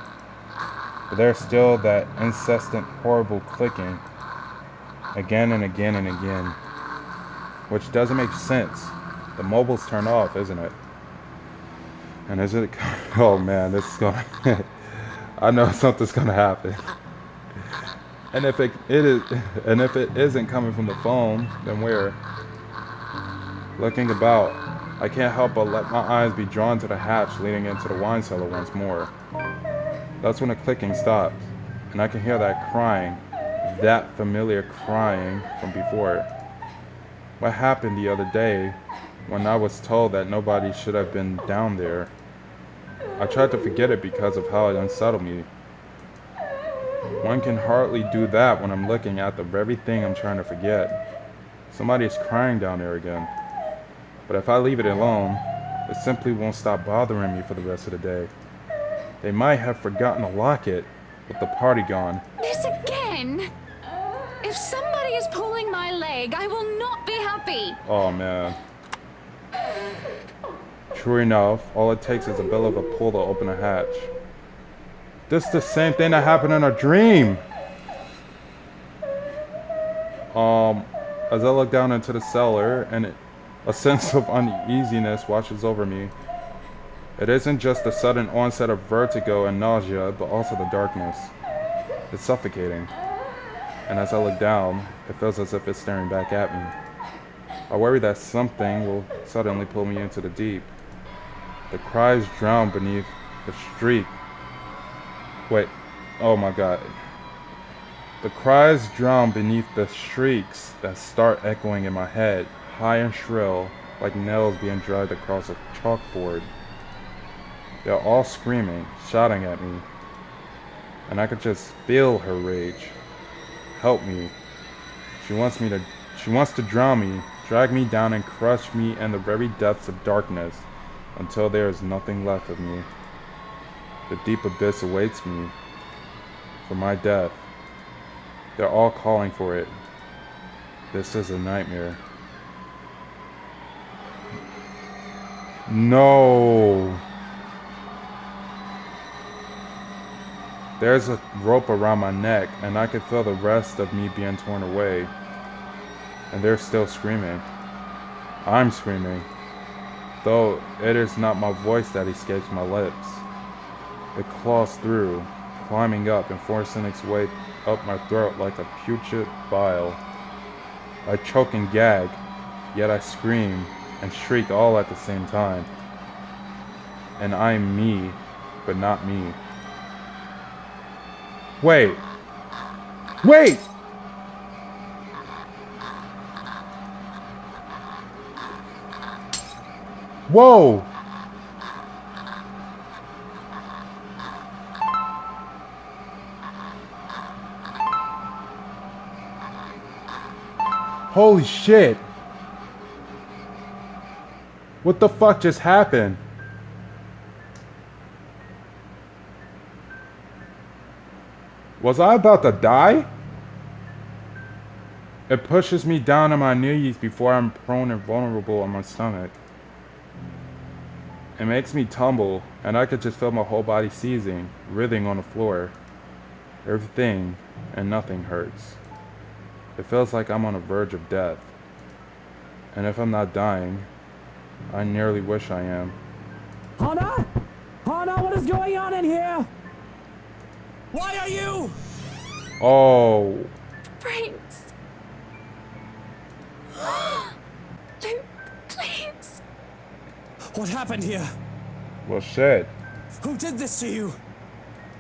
But there's still that incessant, horrible clicking, again and again and again, which doesn't make sense. The mobile's turned off, isn't it? And is it? Oh man, this is gonna. I know something's gonna happen. And if it isn't coming from the phone, then where? Looking about, I can't help but let my eyes be drawn to the hatch leading into the wine cellar once more. That's when the clicking stops, and I can hear that crying, that familiar crying from before. What happened the other day when I was told that nobody should have been down there? I tried to forget it because of how it unsettled me. One can hardly do that when I'm looking at the very thing I'm trying to forget. Somebody's crying down there again. But if I leave it alone, it simply won't stop bothering me for the rest of the day. They might have forgotten to lock it with the party gone. This again? If somebody is pulling my leg, I will not be happy. Oh man. True enough, all it takes is a bit of a pull to open a hatch. This is the same thing that happened in a dream. As I look down into the cellar and a sense of uneasiness washes over me. It isn't just the sudden onset of vertigo and nausea, but also the darkness. It's suffocating. And as I look down, it feels as if it's staring back at me. I worry that something will suddenly pull me into the deep. The cries drown beneath the shriek. Wait, oh my god. The cries drown beneath the shrieks that start echoing in my head, high and shrill, like nails being dragged across a chalkboard. They're all screaming, shouting at me, and I could just feel her rage. Help me. She wants to drown me, drag me down and crush me in the very depths of darkness until there is nothing left of me. The deep abyss awaits me for my death. They're all calling for it. This is a nightmare. No. There's a rope around my neck, and I could feel the rest of me being torn away. And they're still screaming. I'm screaming, though it is not my voice that escapes my lips. It claws through, climbing up and forcing its way up my throat like a putrid bile. I choke and gag, yet I scream and shriek all at the same time. And I'm me, but not me. Wait! Wait! Whoa! Holy shit! What the fuck just happened? Was I about to die? It pushes me down on my knees before I'm prone and vulnerable on my stomach. It makes me tumble, and I could just feel my whole body seizing, writhing on the floor. Everything and nothing hurts. It feels like I'm on the verge of death. And if I'm not dying, I nearly wish I am. Hannad? Hannad, what is going on in here? Why are you? Oh. Brains. Luke, please. What happened here? Well, shit. Who did this to you?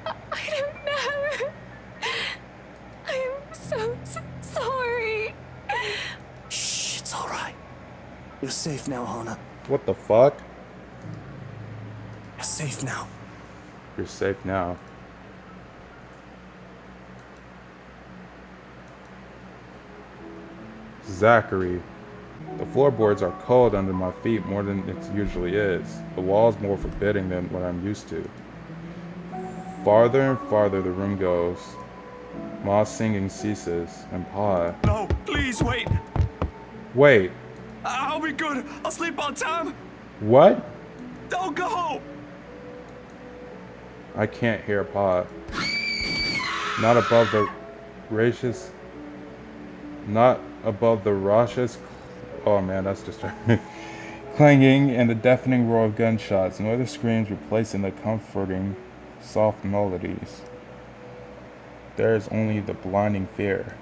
I don't know. I'm so sorry. Shh, it's all right. You're safe now, Hannad. What the fuck? You're safe now. You're safe now. Zachary. The floorboards are cold under my feet more than it usually is. The walls more forbidding than what I'm used to. Farther and farther the room goes. Ma's singing ceases, and Pa. No, please wait. Wait. I'll be good. I'll sleep on time. What? Don't go. I can't hear Pa. Not above the raucous. Not above the raucous. Oh man, that's disturbing. Clanging and the deafening roar of gunshots, nor the screams replacing the comforting, soft melodies. There is only the blinding fear.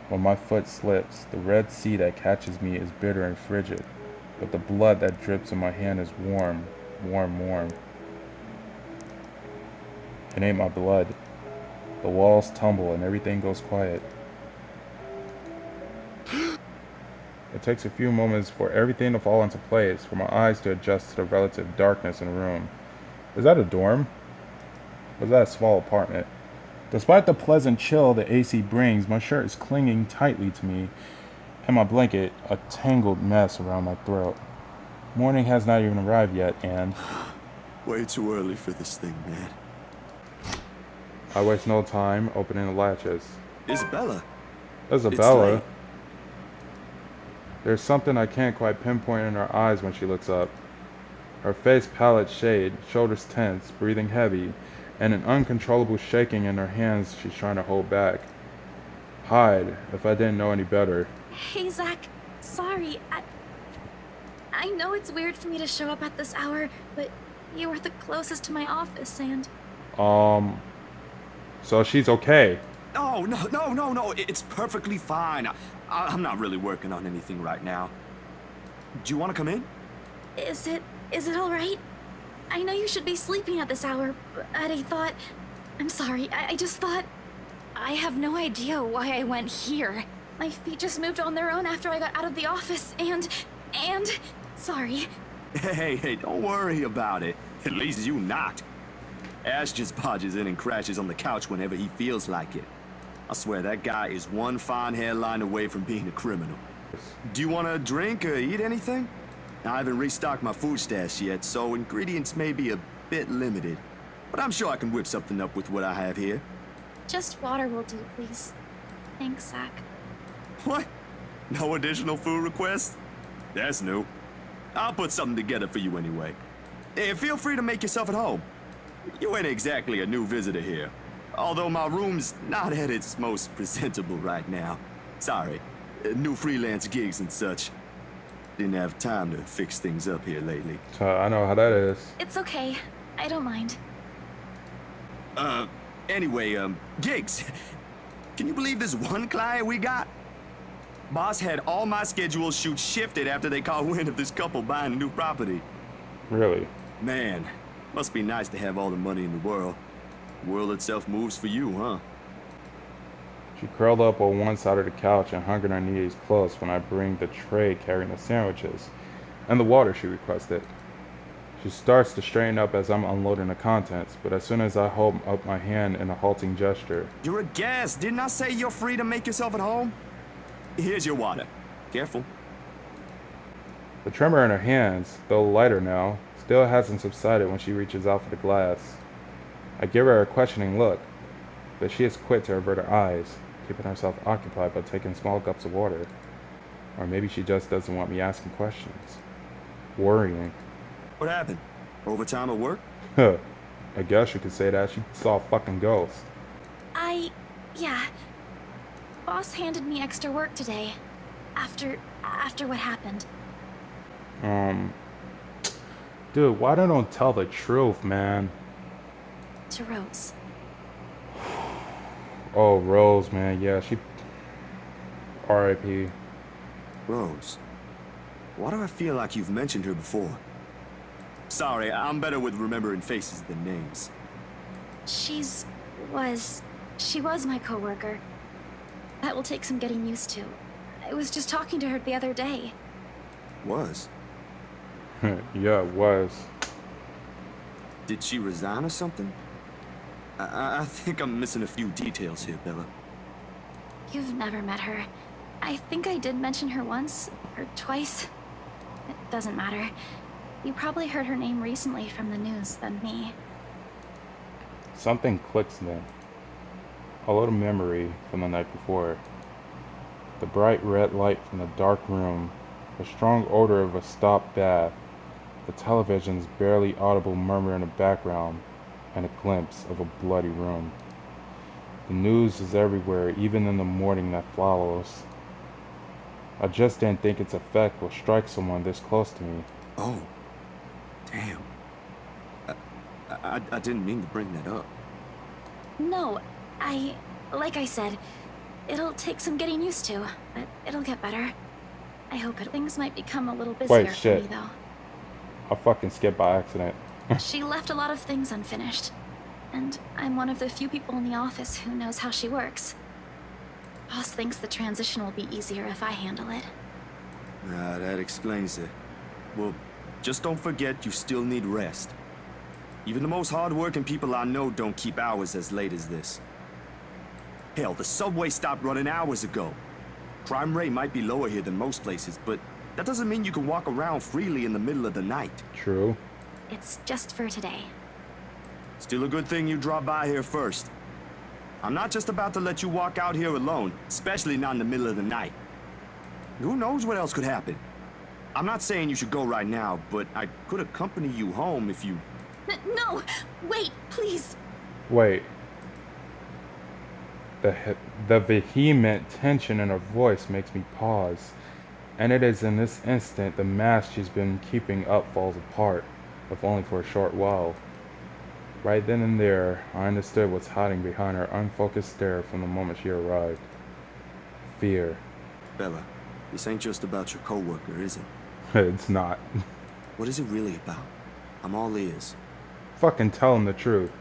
When my foot slips, the red sea that catches me is bitter and frigid, but the blood that drips in my hand is warm, warm, warm. It ain't my blood. The walls tumble and everything goes quiet. It takes a few moments for everything to fall into place, for my eyes to adjust to the relative darkness in the room. Is that a dorm? Or is that a small apartment? Despite the pleasant chill the AC brings, my shirt is clinging tightly to me, and my blanket a tangled mess around my throat. Morning has not even arrived yet, and Way too early for this thing, man. I waste no time opening the latches. Isabella. Isabella? late. There's something I can't quite pinpoint in her eyes when she looks up. Her face pallid shade, shoulders tense, breathing heavy, and an uncontrollable shaking in her hands she's trying to hold back. Hide, if I didn't know any better. Hey, Zach. Sorry. I know it's weird for me to show up at this hour, but you were the closest to my office, and... So she's okay. Oh, no. It's perfectly fine. I'm not really working on anything right now. Do you want to come in? Is it all right? I know you should be sleeping at this hour, but I thought... I'm sorry, I just thought... I have no idea why I went here. My feet just moved on their own after I got out of the office, and... Sorry. Hey, don't worry about it. At least you not. Ash just barges in and crashes on the couch whenever he feels like it. I swear that guy is one fine hairline away from being a criminal. Do you want to drink or eat anything? I haven't restocked my food stash yet, so ingredients may be a bit limited. But I'm sure I can whip something up with what I have here. Just water will do, please. Thanks, Zach. What? No additional food requests? That's new. I'll put something together for you anyway. Hey, feel free to make yourself at home. You ain't exactly a new visitor here. Although my room's not at its most presentable right now. Sorry. New freelance gigs and such. Didn't have time to fix things up here lately. I know how that is. It's okay. I don't mind. Anyway, gigs. Can you believe this one client we got? Boss had all my scheduled shoots shifted after they caught wind of this couple buying a new property. Really? Man, must be nice to have all the money in the world. The world itself moves for you, huh? She curled up on one side of the couch and hung on her knees close when I bring the tray carrying the sandwiches and the water she requested. She starts to straighten up as I'm unloading the contents, but as soon as I hold up my hand in a halting gesture... You're a guest. Didn't I say you're free to make yourself at home? Here's your water. Careful. The tremor in her hands, though lighter now, still hasn't subsided when she reaches out for the glass. I give her a questioning look, but she is quick to avert her eyes, keeping herself occupied by taking small gulps of water. Or maybe she just doesn't want me asking questions. Worrying. What happened? Overtime at work? Huh. I guess you could say that. She saw a fucking ghost. Yeah. Boss handed me extra work today. After what happened. Dude, why don't tell the truth, man? To Rose. Oh, Rose, man. Yeah, she... R.I.P. Rose. Why do I feel like you've mentioned her before? Sorry, I'm better with remembering faces than names. She was my coworker. That will take some getting used to. I was just talking to her the other day. Was? Yeah, it was. Did she resign or something? I think I'm missing a few details here, Bella. You've never met her. I think I did mention her once, or twice. It doesn't matter. You probably heard her name recently from the news than me. Something clicks then. A little memory from the night before. The bright red light from the dark room, the strong odor of a stopped bath, the television's barely audible murmur in the background, and a glimpse of a bloody room. The news is everywhere, even in the morning that follows. I just didn't think its effect would strike someone this close to me. Oh, damn. I didn't mean to bring that up. No, like I said, it'll take some getting used to, but it'll get better. I hope things might become a little busier for shit. me, though. I fucking skipped by accident. She left a lot of things unfinished, and I'm one of the few people in the office who knows how she works. Boss thinks the transition will be easier if I handle it. That explains it. Well, just don't forget you still need rest. Even the most hard-working people I know don't keep hours as late as this. Hell, the subway stopped running hours ago. Crime rate might be lower here than most places, but that doesn't mean you can walk around freely in the middle of the night. True. It's just for today. Still a good thing you dropped by here first. I'm not just about to let you walk out here alone, especially not in the middle of the night. Who knows what else could happen? I'm not saying you should go right now, but I could accompany you home if you... No! Wait, please! Wait. The vehement tension in her voice makes me pause. And it is in this instant the mask she's been keeping up falls apart, if only for a short while. Right then and there, I understood what's hiding behind her unfocused stare from the moment she arrived. Fear. Bella, this ain't just about your coworker, is it? It's not. What is it really about? I'm all ears. Fucking tell him the truth.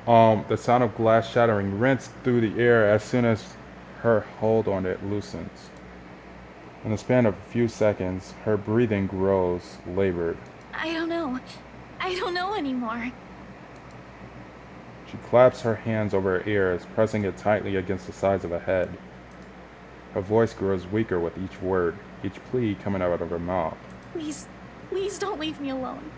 The sound of glass shattering rents through the air as soon as her hold on it loosens. In the span of a few seconds, her breathing grows labored. I don't know. I don't know anymore. She claps her hands over her ears, pressing it tightly against the sides of her head. Her voice grows weaker with each word, each plea coming out of her mouth. Please, please don't leave me alone.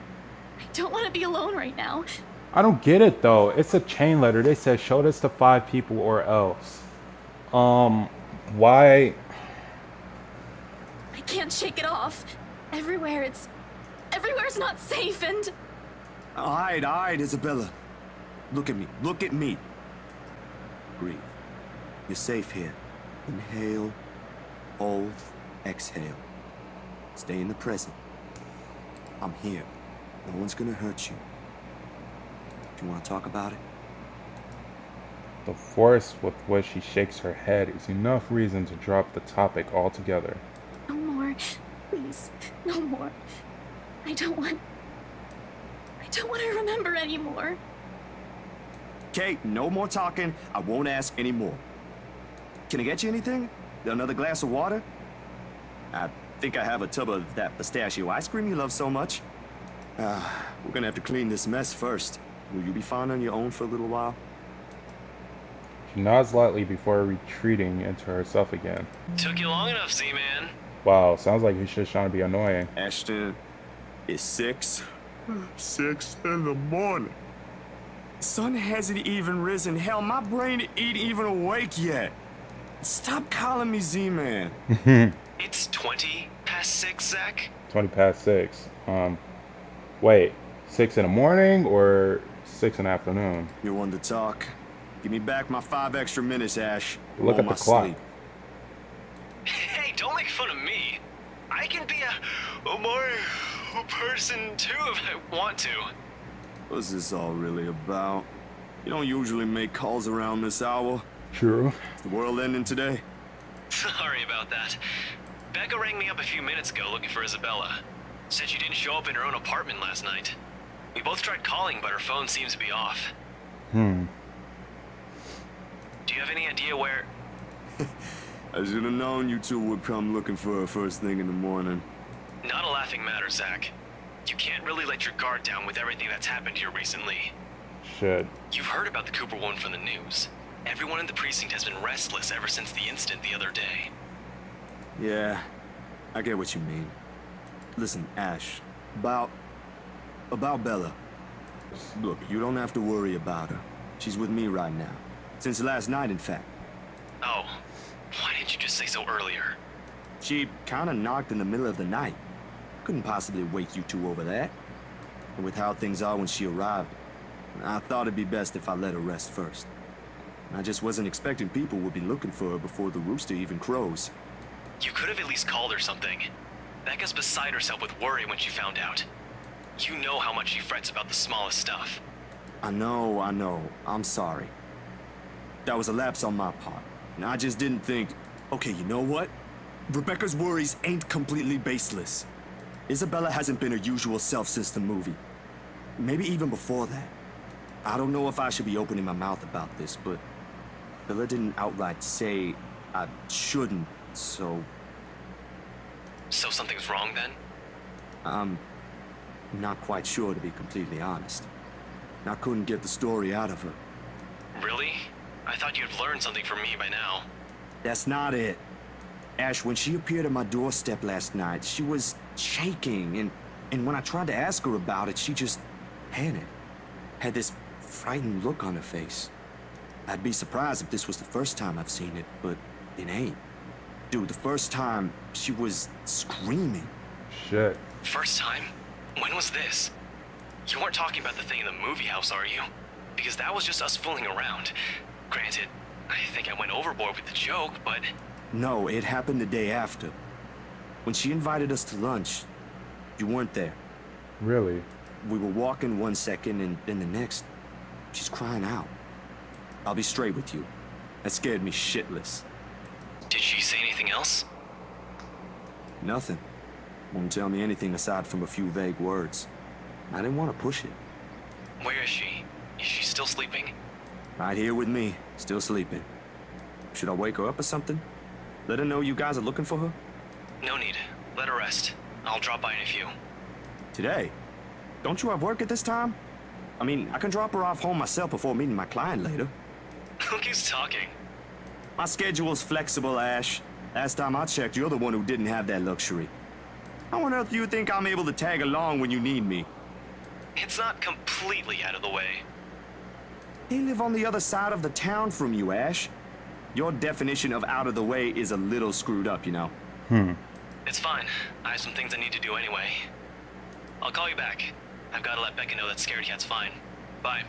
I don't want to be alone right now. I don't get it though. It's a chain letter. They said show this to 5 people or else. Why? I can't shake it off. Everywhere's not safe and... All right, Isabella. Look at me, look at me. Breathe. You're safe here. Inhale, hold, exhale. Stay in the present. I'm here. No one's gonna hurt you. Do you want to talk about it? The force with which she shakes her head is enough reason to drop the topic altogether. No more. Please, no more. I don't want to remember anymore. Kate, no more talking. I won't ask any more. Can I get you anything? Another glass of water? I think I have a tub of that pistachio ice cream you love so much. We're gonna have to clean this mess first. Will you be fine on your own for a little while? She nods lightly before retreating into herself again. Took you long enough, Z-Man. Wow, sounds like he's just trying to be annoying. Ashton, it's 6 in the morning. Sun hasn't even risen. Hell, my brain ain't even awake yet. Stop calling me Z-Man. It's 20 past 6, Zach. 20 past 6. Wait, 6 in the morning or 6 in the afternoon? You're one to talk. Give me back my 5 extra minutes, Ash. Look at the clock. Sleep. Hey, don't make fun of me. I can be a more person too if I want to. What's this all really about? You don't usually make calls around this hour. True. Is the world ending today? Sorry about that. Becca rang me up a few minutes ago looking for Isabella. Said she didn't show up in her own apartment last night. We both tried calling, but her phone seems to be off. Do you have any idea where... I should have known you two would come looking for her first thing in the morning. Not a laughing matter, Zach. You can't really let your guard down with everything that's happened here recently. Shit. You've heard about the Cooper one from the news. Everyone in the precinct has been restless ever since the incident the other day. Yeah, I get what you mean. Listen, Ash, about Bella. Look, you don't have to worry about her. She's with me right now. Since last night, in fact. Oh, why didn't you just say so earlier? She kinda knocked in the middle of the night. Couldn't possibly wake you two over that. And with how things are when she arrived, I thought it'd be best if I let her rest first. I just wasn't expecting people would be looking for her before the rooster even crows. You could have at least called her something. Becca's beside herself with worry when she found out. You know how much she frets about the smallest stuff. I know. I'm sorry. That was a lapse on my part. And I just didn't think, okay, you know what? Rebecca's worries ain't completely baseless. Isabella hasn't been her usual self since the movie. Maybe even before that. I don't know if I should be opening my mouth about this, but Bella didn't outright say I shouldn't, so... So something's wrong then? I'm not quite sure, to be completely honest. I couldn't get the story out of her. Really? I thought you'd learned something from me by now. That's not it. Ash, when she appeared at my doorstep last night, she was shaking, and when I tried to ask her about it, she just panicked. Had this frightened look on her face. I'd be surprised if this was the first time I've seen it, but it ain't. Dude, the first time, she was screaming. Shit. First time? When was this? You weren't talking about the thing in the movie house, are you? Because that was just us fooling around. Granted, I think I went overboard with the joke, but... No, it happened the day after. When she invited us to lunch, you weren't there. Really? We were walking one second, and then the next, she's crying out. I'll be straight with you. That scared me shitless. Did she say anything else? Nothing. Won't tell me anything aside from a few vague words. I didn't want to push it. Where is she? Is she still sleeping? Right here with me, still sleeping. Should I wake her up or something? Let her know you guys are looking for her? No need. Let her rest. I'll drop by in a few. Today? Don't you have work at this time? I mean, I can drop her off home myself before meeting my client later. Who keeps talking? My schedule's flexible, Ash. Last time I checked, you're the one who didn't have that luxury. How on earth do you think I'm able to tag along when you need me? It's not completely out of the way. They live on the other side of the town from you, Ash. Your definition of out of the way is a little screwed up, you know. It's fine. I have some things I need to do anyway. I'll call you back. I've got to let Becca know that Scared Cat's fine. Bye.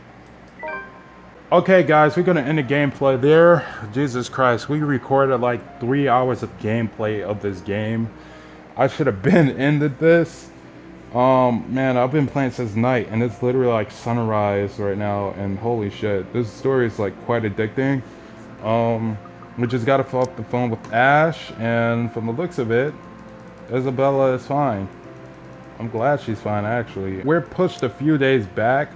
Okay, guys, we're gonna end the gameplay there. Jesus Christ, we recorded like 3 hours of gameplay of this game. I should have been ended this. Man, I've been playing since night, and it's literally like sunrise right now, and holy shit, this story is like quite addicting. We just got off the phone with Ash, and from the looks of it, Isabella is fine. I'm glad she's fine, actually. We're pushed a few days back.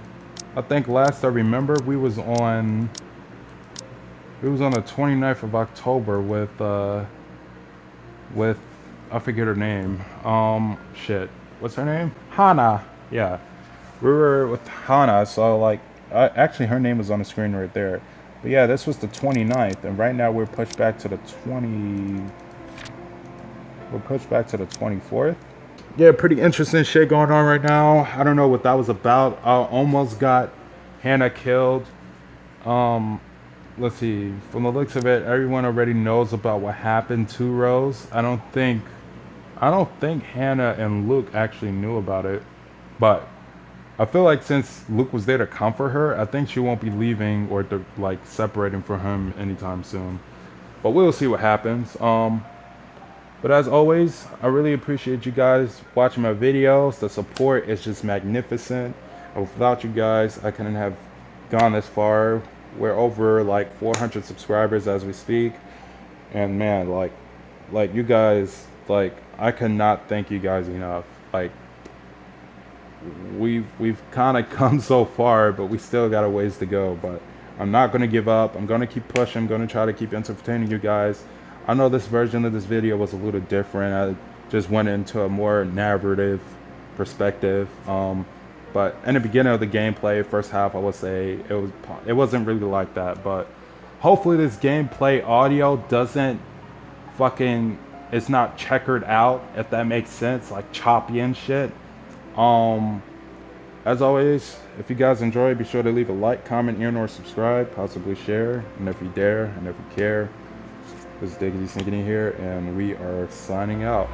I think last I remember, we was on the 29th of October with I forget her name. Shit. What's her name? Hannah. Yeah. We were with Hannah, so like, actually her name was on the screen right there. But yeah, this was the 29th, and right now we're pushed back to the 24th. Yeah, pretty interesting shit going on right now. I don't know what that was about. I almost got Hannah killed. Let's see. From the looks of it, everyone already knows about what happened to Rose. I don't think Hannah and Luke actually knew about it. But I feel like since Luke was there to comfort her, I think she won't be leaving or like separating from him anytime soon. But we'll see what happens. But as always, I really appreciate you guys watching my videos. The support is just magnificent. And without you guys, I couldn't have gone this far. We're over like 400 subscribers as we speak. And man, like you guys, like I cannot thank you guys enough. Like we've kind of come so far, but we still got a ways to go. But I'm not going to give up. I'm going to keep pushing. I'm going to try to keep entertaining you guys. I know this version of this video was a little different. I just went into a more narrative perspective. But in the beginning of the gameplay, first half, I would say it wasn't really like that. But hopefully this gameplay audio doesn't it's not checkered out, if that makes sense, like choppy and shit. As always, if you guys enjoy, be sure to leave a like, comment, or subscribe, possibly share, and if you dare, and if you care. This is Diggity Sinking here, and we are signing out.